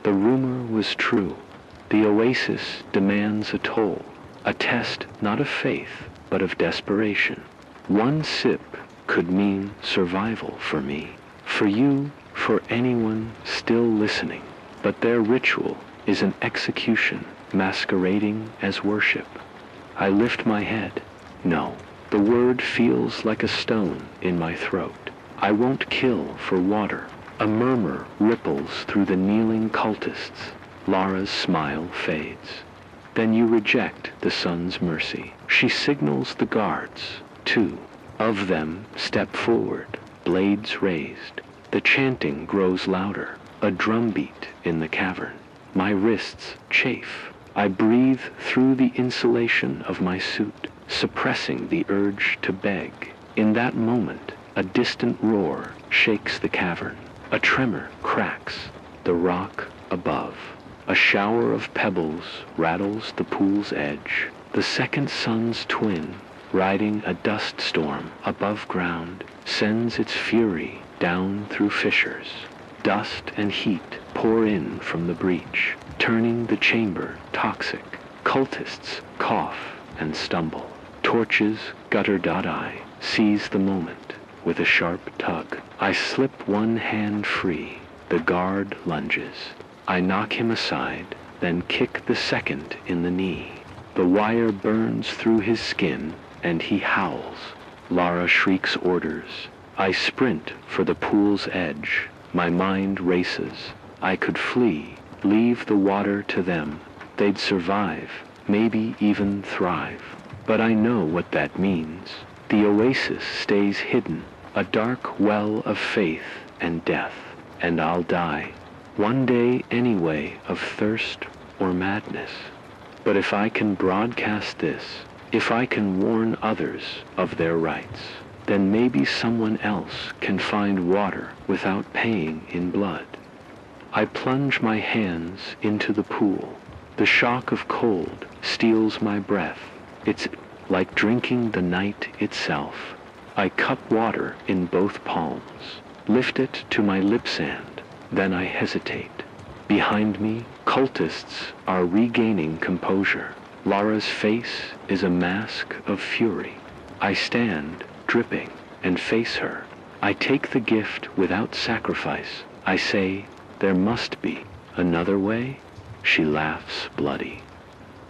A: The rumor was true. The oasis demands a toll, a test not of faith, but of desperation. One sip could mean survival for me, for you, for anyone still listening. But their ritual is an execution masquerading as worship. I lift my head. No, the word feels like a stone in my throat. I won't kill for water. A murmur ripples through the kneeling cultists. Lara's smile fades. Then you reject the sun's mercy. She signals the guards. 2 of them step forward, blades raised. The chanting grows louder, a drumbeat in the cavern. My wrists chafe. I breathe through the insulation of my suit, suppressing the urge to beg. In that moment, a distant roar shakes the cavern. A tremor cracks the rock above. A shower of pebbles rattles the pool's edge. The second sun's twin, riding a dust storm above ground, sends its fury down through fissures. Dust and heat pour in from the breach, turning the chamber toxic. Cultists cough and stumble. Torches gutter.I seize the moment with a sharp tug. I slip one hand free. The guard lunges. I knock him aside, then kick the second in the knee. The wire burns through his skin, and he howls. Lara shrieks orders. I sprint for the pool's edge. My mind races. I could flee, leave the water to them. They'd survive, maybe even thrive. But I know what that means. The oasis stays hidden, a dark well of faith and death, and I'll die. One day anyway, of thirst or madness. But if I can broadcast this, if I can warn others of their rights, then maybe someone else can find water without paying in blood. I plunge my hands into the pool. The shock of cold steals my breath. It's like drinking the night itself. I cup water in both palms, lift it to my lip sand. Then I hesitate. Behind me, cultists are regaining composure. Lara's face is a mask of fury. I stand, dripping, and face her. I take the gift without sacrifice. I say, there must be another way. She laughs bloody.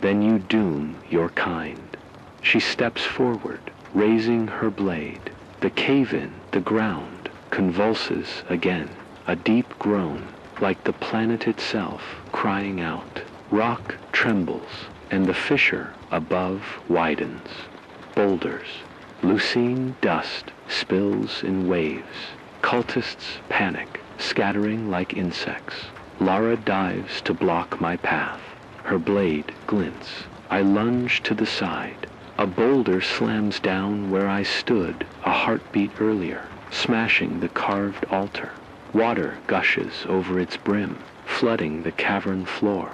A: Then you doom your kind. She steps forward, raising her blade. The cave-in, the ground, convulses again. A deep groan, like the planet itself, crying out. Rock trembles, and the fissure above widens. Boulders, lucine dust spills in waves. Cultists panic, scattering like insects. Lara dives to block my path. Her blade glints. I lunge to the side. A boulder slams down where I stood a heartbeat earlier, smashing the carved altar. Water gushes over its brim, flooding the cavern floor.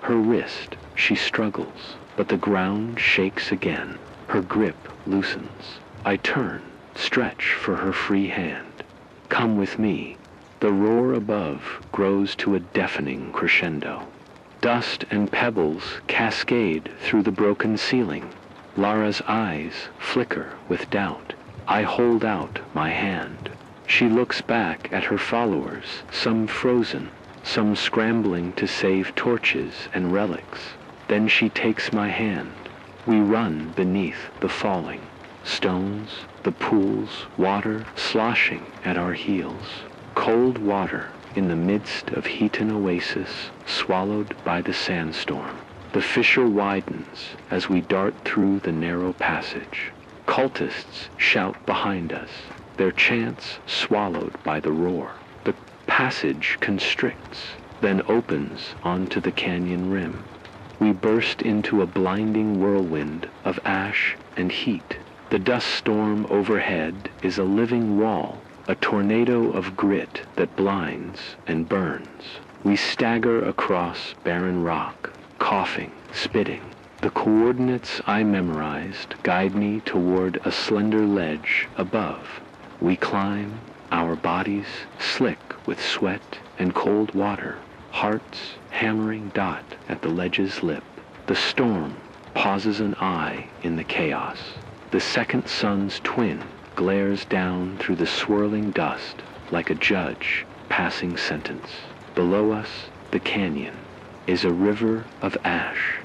A: Her wrist, she struggles, but the ground shakes again. Her grip loosens. I turn, stretch for her free hand. Come with me. The roar above grows to a deafening crescendo. Dust and pebbles cascade through the broken ceiling. Lara's eyes flicker with doubt. I hold out my hand. She looks back at her followers, some frozen, some scrambling to save torches and relics. Then she takes my hand. We run beneath the falling stones, the pools, water sloshing at our heels. Cold water in the midst of Heaton oasis, swallowed by the sandstorm. The fissure widens as we dart through the narrow passage. Cultists shout behind us, their chants swallowed by the roar. The passage constricts, then opens onto the canyon rim. We burst into a blinding whirlwind of ash and heat. The dust storm overhead is a living wall, a tornado of grit that blinds and burns. We stagger across barren rock, coughing, spitting. The coordinates I memorized guide me toward a slender ledge above. We climb, our bodies slick with sweat and cold water, hearts hammering dot at the ledge's lip. The storm pauses an eye in the chaos. The second sun's twin glares down through the swirling dust like a judge passing sentence. Below us, the canyon is a river of ash.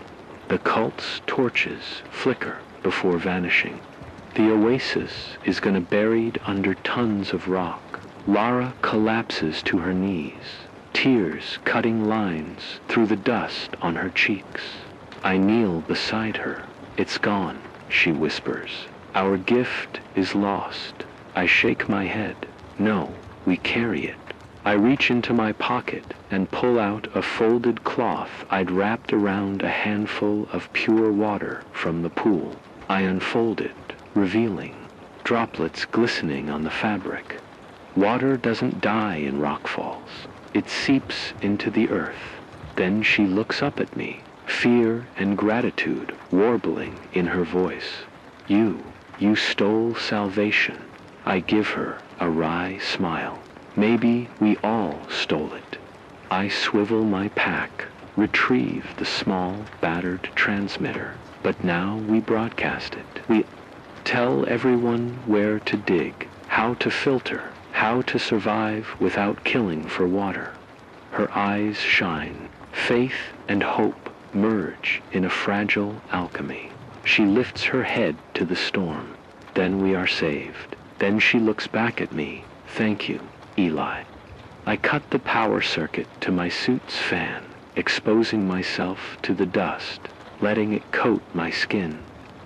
A: The cult's torches flicker before vanishing. The oasis is gonna buried under tons of rock. Lara collapses to her knees, tears cutting lines through the dust on her cheeks. I kneel beside her. It's gone, she whispers. Our gift is lost. I shake my head. No, we carry it. I reach into my pocket and pull out a folded cloth I'd wrapped around a handful of pure water from the pool. I unfold it, revealing droplets glistening on the fabric. Water doesn't die in rockfalls. It seeps into the earth. Then she looks up at me, fear and gratitude warbling in her voice. You stole salvation. I give her a wry smile. Maybe we all stole it. I swivel my pack, retrieve the small, battered transmitter. But now we broadcast it. We tell everyone where to dig, how to filter, how to survive without killing for water. Her eyes shine. Faith and hope merge in a fragile alchemy. She lifts her head to the storm. Then we are saved. Then she looks back at me. Thank you, Eli. I cut the power circuit to my suit's fan, exposing myself to the dust, letting it coat my skin.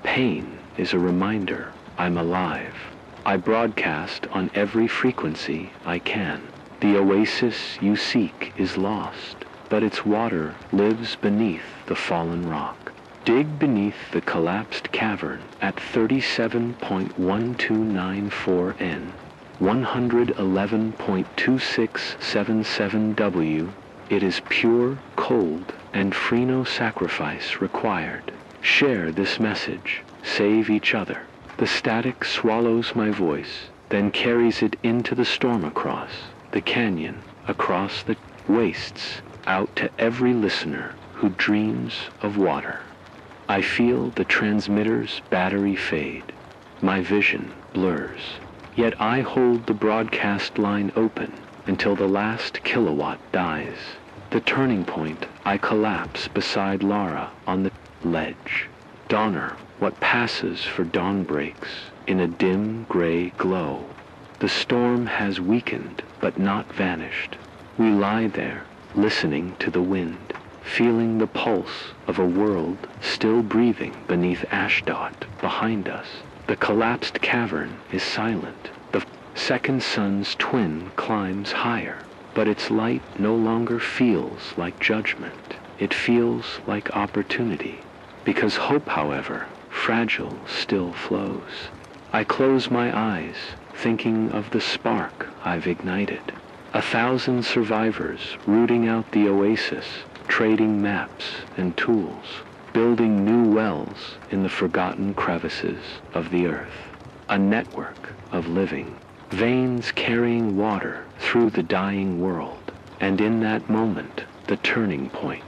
A: Pain is a reminder I'm alive. I broadcast on every frequency I can. The oasis you seek is lost, but its water lives beneath the fallen rock. Dig beneath the collapsed cavern at 37.1294 N, 111.2677 W. It is pure, cold, and free, no sacrifice required. Share this message. Save each other. The static swallows my voice, then carries it into the storm across the canyon, across the wastes, out to every listener who dreams of water. I feel the transmitter's battery fade. My vision blurs. Yet I hold the broadcast line open until the last kilowatt dies. The turning point, I collapse beside Lara on the ledge. Donner, what passes for dawn breaks in a dim gray glow. The storm has weakened but not vanished. We lie there, listening to the wind, feeling the pulse of a world still breathing beneath Ashdot behind us. The collapsed cavern is silent. The second sun's twin climbs higher, but its light no longer feels like judgment. It feels like opportunity. because hope, however, fragile still flows. I close my eyes, thinking of the spark I've ignited. 1,000 survivors rooting out the oasis, trading maps and tools, building new wells in the forgotten crevices of the earth. A network of living, veins carrying water through the dying world. And in that moment, the turning point,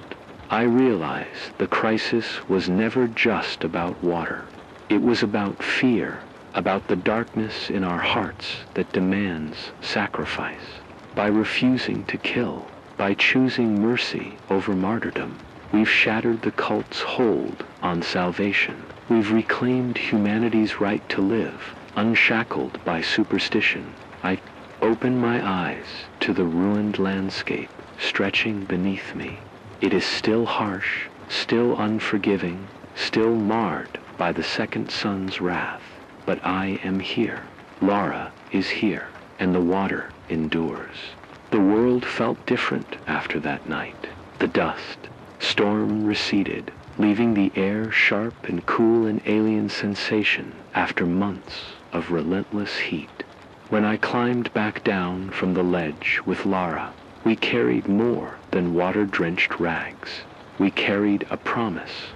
A: I realized the crisis was never just about water. It was about fear, about the darkness in our hearts that demands sacrifice. By refusing to kill, by choosing mercy over martyrdom, we've shattered the cult's hold on salvation. We've reclaimed humanity's right to live, unshackled by superstition. I open my eyes to the ruined landscape stretching beneath me. It is still harsh, still unforgiving, still marred by the second sun's wrath. But I am here. Lara is here, and the water endures. The world felt different after that night. The dust, storm receded, leaving the air sharp and cool in alien sensation after months of relentless heat. When I climbed back down from the ledge with Lara, we carried more than water-drenched rags. We carried a promise,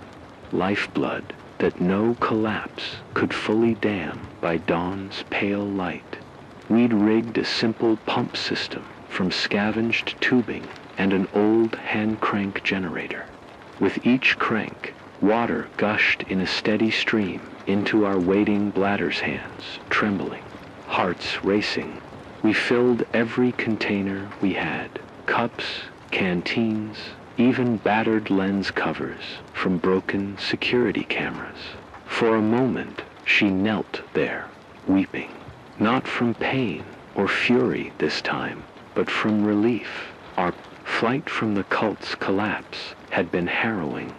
A: lifeblood that no collapse could fully dam by dawn's pale light. We'd rigged a simple pump system from scavenged tubing and an old hand-crank generator. With each crank, water gushed in a steady stream into our waiting bladders' hands, trembling, hearts racing. We filled every container we had, cups, canteens, even battered lens covers from broken security cameras. For a moment, she knelt there, weeping, not from pain or fury this time, but from relief. Our flight from the cult's collapse had been harrowing.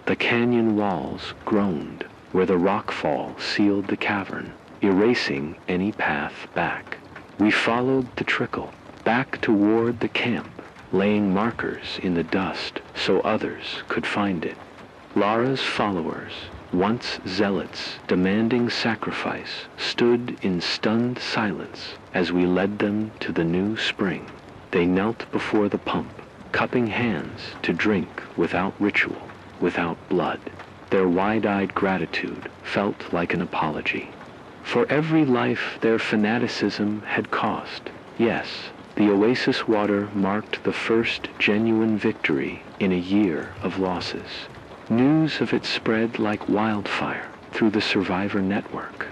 A: The canyon walls groaned where the rockfall sealed the cavern, erasing any path back. We followed the trickle, back toward the camp, laying markers in the dust so others could find it. Lara's followers, once zealots demanding sacrifice, stood in stunned silence as we led them to the new spring. They knelt before the pump, cupping hands to drink without ritual, without blood. Their wide-eyed gratitude felt like an apology. For every life their fanaticism had cost, yes, the oasis water marked the first genuine victory in a year of losses. News of it spread like wildfire through the survivor network.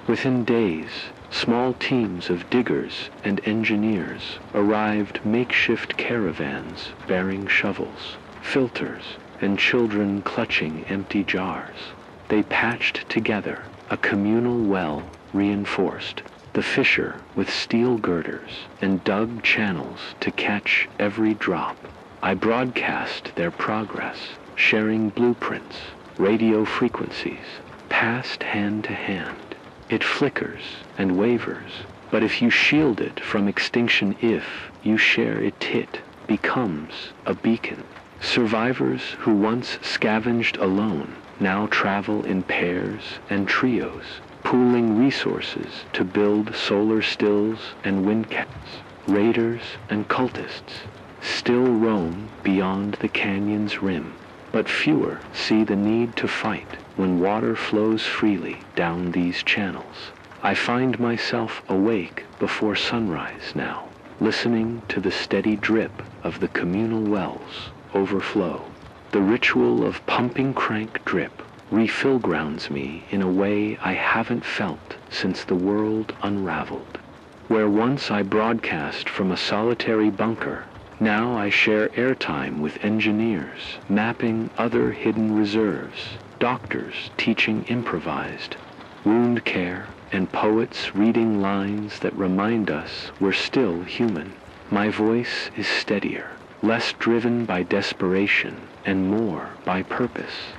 A: Within days, small teams of diggers and engineers arrived makeshift caravans bearing shovels, filters, and children clutching empty jars. They patched together a communal well reinforced, the fisher with steel girders, and dug channels to catch every drop. I broadcast their progress, sharing blueprints, radio frequencies, passed hand to hand. It flickers and wavers, but if you shield it from extinction, if you share it becomes a beacon. Survivors who once scavenged alone now travel in pairs and trios, pooling resources to build solar stills and windcats. Raiders and cultists still roam beyond the canyon's rim, but fewer see the need to fight when water flows freely down these channels. I find myself awake before sunrise now, listening to the steady drip of the communal wells overflow. The ritual of pumping crank drip refill grounds me in a way I haven't felt since the world unraveled. Where once I broadcast from a solitary bunker, now I share airtime with engineers, mapping other hidden reserves, doctors teaching improvised wound care, and poets reading lines that remind us we're still human. My voice is steadier, less driven by desperation and more by purpose.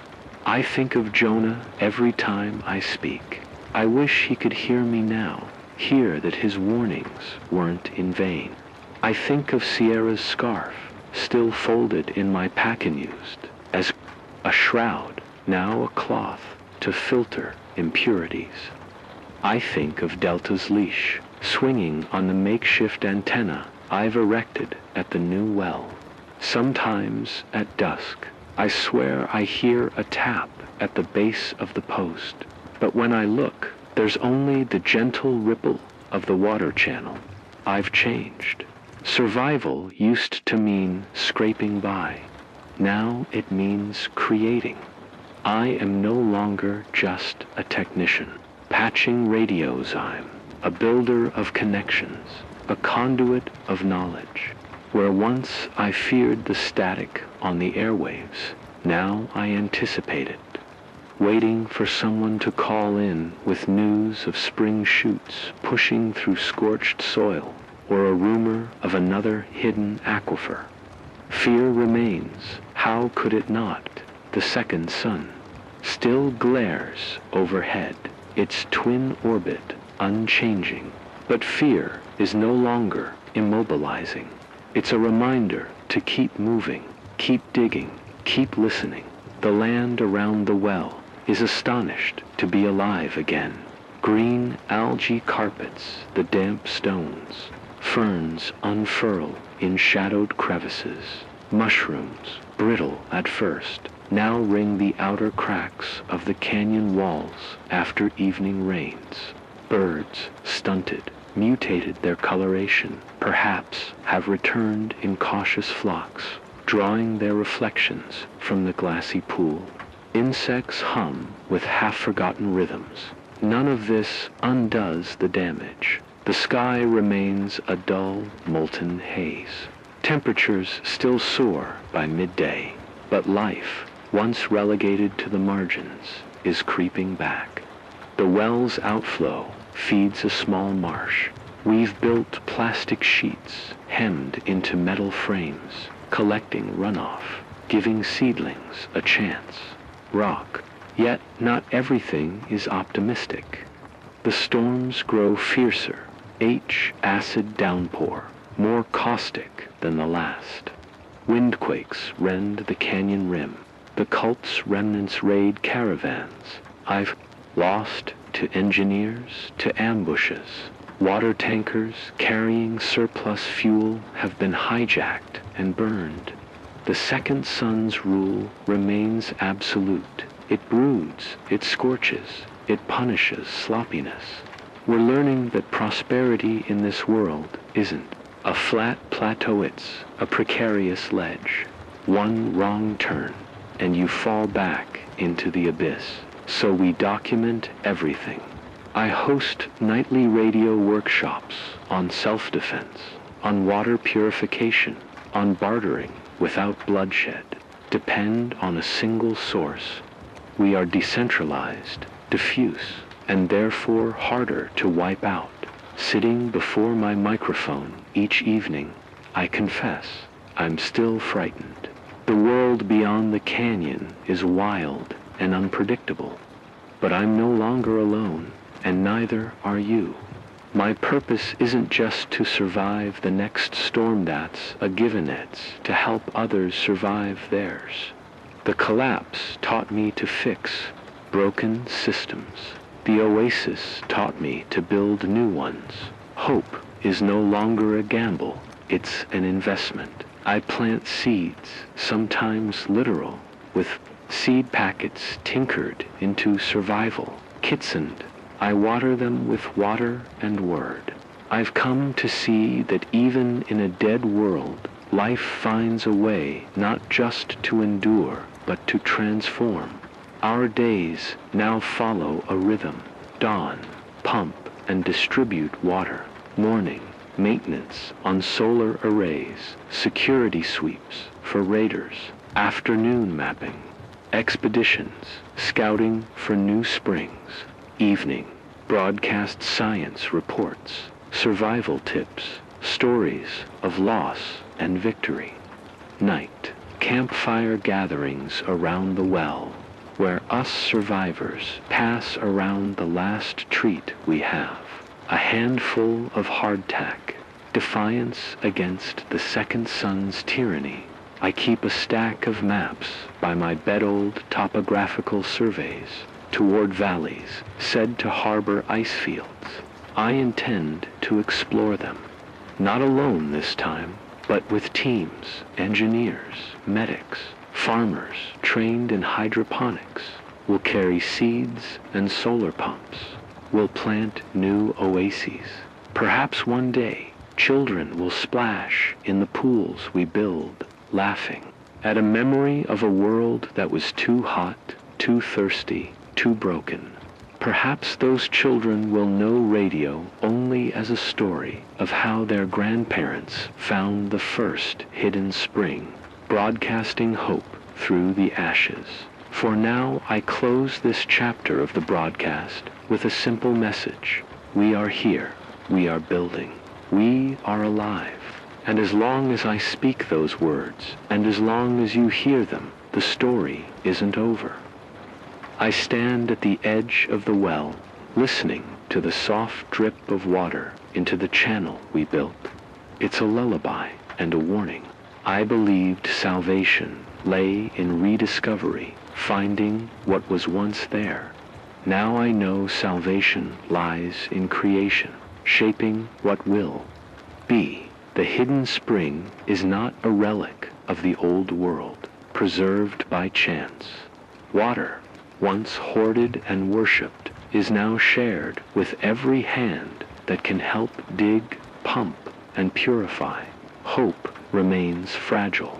A: I think of Jonah every time I speak. I wish he could hear me now, hear that his warnings weren't in vain. I think of Sierra's scarf, still folded in my pack-and-used, as a shroud now a cloth to filter impurities. I think of Delta's leash, swinging on the makeshift antenna I've erected at the new well. Sometimes at dusk, I swear I hear a tap at the base of the post, but when I look, there's only the gentle ripple of the water channel. I've changed. Survival used to mean scraping by. Now it means creating. I am no longer just a technician. Patching radios I'm, a builder of connections, a conduit of knowledge. Where once I feared the static on the airwaves, now I anticipate it, waiting for someone to call in with news of spring shoots pushing through scorched soil, or a rumor of another hidden aquifer. Fear remains. How could it not? The second sun still glares overhead, its twin orbit unchanging. But fear is no longer immobilizing. It's a reminder to keep moving, keep digging, keep listening. The land around the well is astonished to be alive again. Green algae carpets the damp stones. Ferns unfurl in shadowed crevices. Mushrooms, brittle at first, now ring the outer cracks of the canyon walls after evening rains. Birds, stunted, mutated their coloration, perhaps have returned in cautious flocks, drawing their reflections from the glassy pool. Insects hum with half-forgotten rhythms. None of this undoes the damage. The sky remains a dull, molten haze. Temperatures still soar by midday, but life, once relegated to the margins, is creeping back. The well's outflow feeds a small marsh. We've built plastic sheets hemmed into metal frames, collecting runoff, giving seedlings a chance. Rock, yet not everything is optimistic. The storms grow fiercer, acid downpour, more caustic than the last. Windquakes rend the canyon rim. The cult's remnants raid caravans. I've lost to engineers, to ambushes. Water tankers carrying surplus fuel have been hijacked and burned. The second sun's rule remains absolute. It broods, it scorches, it punishes sloppiness. We're learning that prosperity in this world isn't a flat plateau, it's a precarious ledge. One wrong turn, and you fall back into the abyss. So we document everything. I host nightly radio workshops on self-defense, on water purification, on bartering without bloodshed. Depend on a single source. We are decentralized, diffuse, and therefore harder to wipe out. Sitting before my microphone each evening, I confess I'm still frightened. The world beyond the canyon is wild and unpredictable, but I'm no longer alone, and neither are you. My purpose isn't just to survive the next storm that's a given, it's to help others survive theirs. The collapse taught me to fix broken systems. The oasis taught me to build new ones. Hope is no longer a gamble, it's an investment. I plant seeds, sometimes literal, with seed packets tinkered into survival, kitsened. I water them with water and word. I've come to see that even in a dead world, life finds a way not just to endure, but to transform. Our days now follow a rhythm. Dawn, pump and distribute water. Morning, maintenance on solar arrays. Security sweeps for raiders. Afternoon mapping. Expeditions, scouting for new springs. Evening, broadcast science reports. Survival tips, stories of loss and victory. Night, campfire gatherings around the well, where us survivors pass around the last treat we have. A handful of hardtack, defiance against the second sun's tyranny. I keep a stack of maps by my bed-old topographical surveys toward valleys said to harbor ice fields. I intend to explore them, not alone this time, but with teams, engineers, medics, farmers trained in hydroponics. We'll carry seeds and solar pumps. We'll plant new oases. Perhaps one day, children will splash in the pools we build, laughing at a memory of a world that was too hot, too thirsty, too broken. Perhaps those children will know radio only as a story of how their grandparents found the first hidden spring, broadcasting hope through the ashes. For now, I close this chapter of the broadcast with a simple message. We are here. We are building. We are alive. And as long as I speak those words, and as long as you hear them, the story isn't over. I stand at the edge of the well, listening to the soft drip of water into the channel we built. It's a lullaby and a warning. I believed salvation lay in rediscovery, finding what was once there. Now I know salvation lies in creation, shaping what will be. The hidden spring is not a relic of the old world, preserved by chance. Water, once hoarded and worshipped, is now shared with every hand that can help dig, pump, and purify. Hope remains fragile.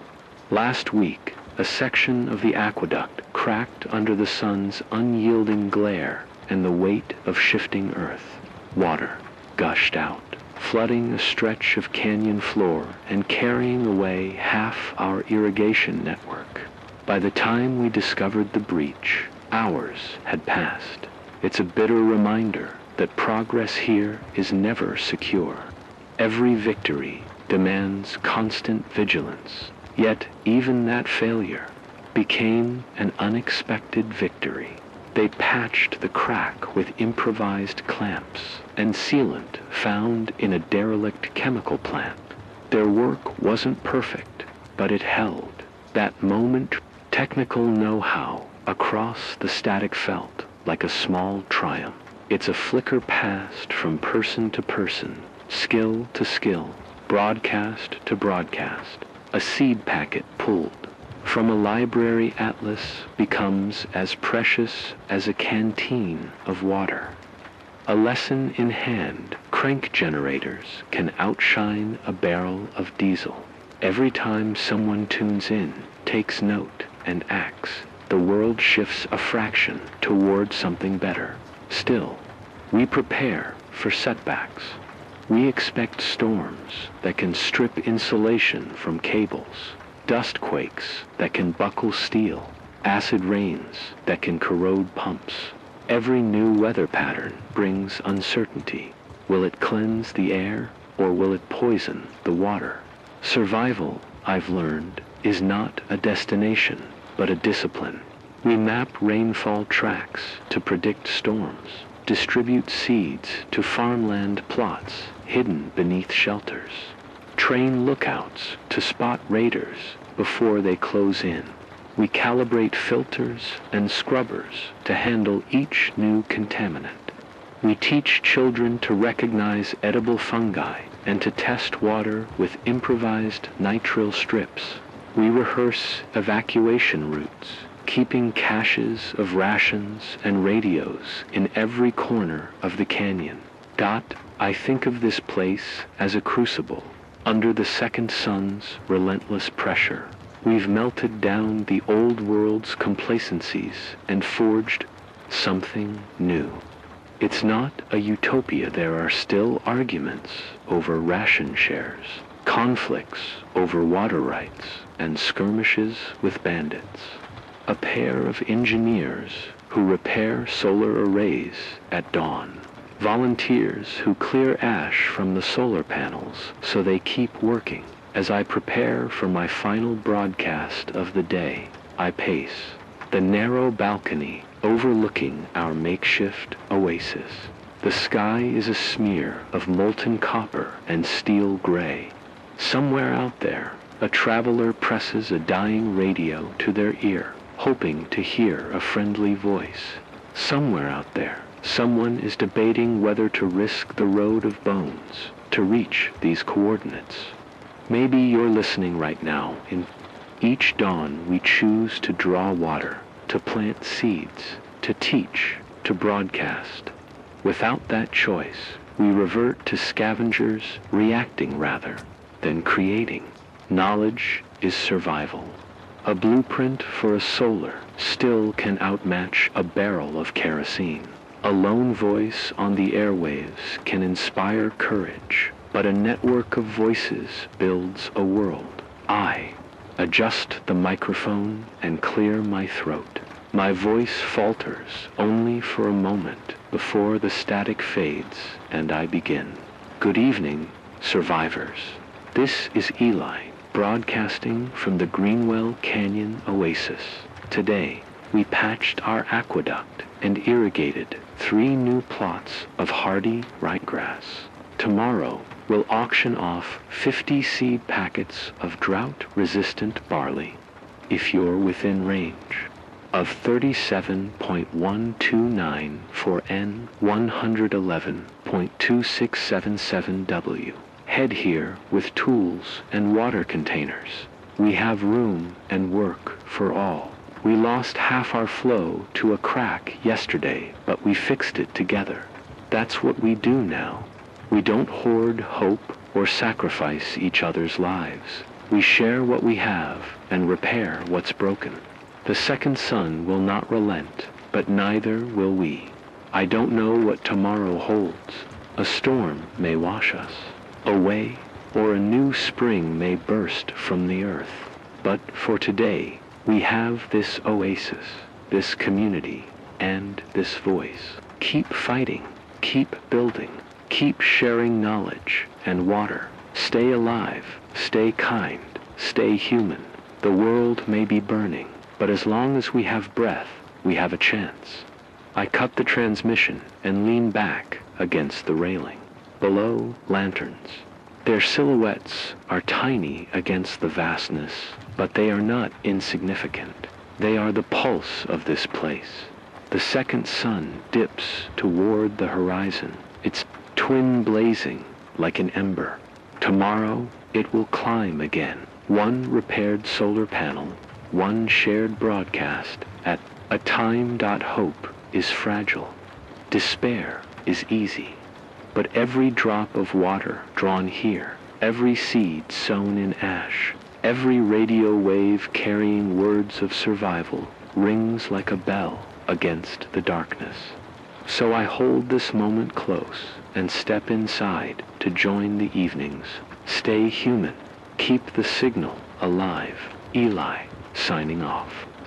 A: Last week, a section of the aqueduct cracked under the sun's unyielding glare and the weight of shifting earth. Water gushed out, flooding a stretch of canyon floor and carrying away half our irrigation network. By the time we discovered the breach, hours had passed. It's a bitter reminder that progress here is never secure. Every victory demands constant vigilance, yet even that failure became an unexpected victory. They patched the crack with improvised clamps and sealant found in a derelict chemical plant. Their work wasn't perfect, but it held. That moment, technical know-how across the static felt like a small triumph. It's a flicker passed from person to person, skill to skill, broadcast to broadcast. A seed packet pulled from a library atlas becomes as precious as a canteen of water. A lesson in hand, crank generators can outshine a barrel of diesel. Every time someone tunes in, takes note, and acts, the world shifts a fraction toward something better. Still, we prepare for setbacks. We expect storms that can strip insulation from cables, dust quakes that can buckle steel, acid rains that can corrode pumps. Every new weather pattern brings uncertainty. Will it cleanse the air, or will it poison the water? Survival, I've learned, is not a destination, but a discipline. We map rainfall tracks to predict storms, distribute seeds to farmland plots hidden beneath shelters, train lookouts to spot raiders before they close in. We calibrate filters and scrubbers to handle each new contaminant. We teach children to recognize edible fungi and to test water with improvised nitrile strips. We rehearse evacuation routes, keeping caches of rations and radios in every corner of the canyon. I think of this place as a crucible. Under the second sun's relentless pressure, we've melted down the old world's complacencies and forged something new. It's not a utopia. There are still arguments over ration shares, conflicts over water rights, and skirmishes with bandits. A pair of engineers who repair solar arrays at dawn. Volunteers who clear ash from the solar panels so they keep working. As I prepare for my final broadcast of the day, I pace the narrow balcony overlooking our makeshift oasis. The sky is a smear of molten copper and steel gray. Somewhere out there, A traveler presses a dying radio to their ear, hoping to hear a friendly voice. Somewhere out there, someone is debating whether to risk the road of bones to reach these coordinates. Maybe you're listening right now. In each dawn we choose to draw water, to plant seeds, to teach, to broadcast. Without that choice, we revert to scavengers, reacting rather than creating. Knowledge is survival. A blueprint for a solar still can outmatch a barrel of kerosene. A lone voice on the airwaves can inspire courage, but a network of voices builds a world. I adjust the microphone and clear my throat. My voice falters only for a moment before the static fades and I begin. Good evening, survivors. This is Eli, broadcasting from the Greenwell Canyon Oasis. Today, we patched our aqueduct and irrigated 3 new plots of hardy ryegrass. Tomorrow, we'll auction off 50 seed packets of drought-resistant barley, if you're within range, of 37.129 for N111.2677W. Head here with tools and water containers. We have room and work for all. We lost half our flow to a crack yesterday, but we fixed it together. That's what we do now. We don't hoard hope or sacrifice each other's lives. We share what we have and repair what's broken. The second sun will not relent, but neither will we. I don't know what tomorrow holds. A storm may wash us away, or a new spring may burst from the earth. But for today, we have this oasis, this community, and this voice. Keep fighting, keep building, keep sharing knowledge and water. Stay alive, stay kind, stay human. The world may be burning, but as long as we have breath, we have a chance. I cut the transmission and lean back against the railing. Below, lanterns. Their silhouettes are tiny against the vastness, but they are not insignificant. They are the pulse of this place. The second sun dips toward the horizon, its twin blazing like an ember. Tomorrow, it will climb again. One repaired solar panel, one shared broadcast at a time. Hope is fragile. Despair is easy. But every drop of water drawn here, every seed sown in ash, every radio wave carrying words of survival rings like a bell against the darkness. So I hold this moment close and step inside to join the evenings. Stay human. Keep the signal alive. Eli, signing off.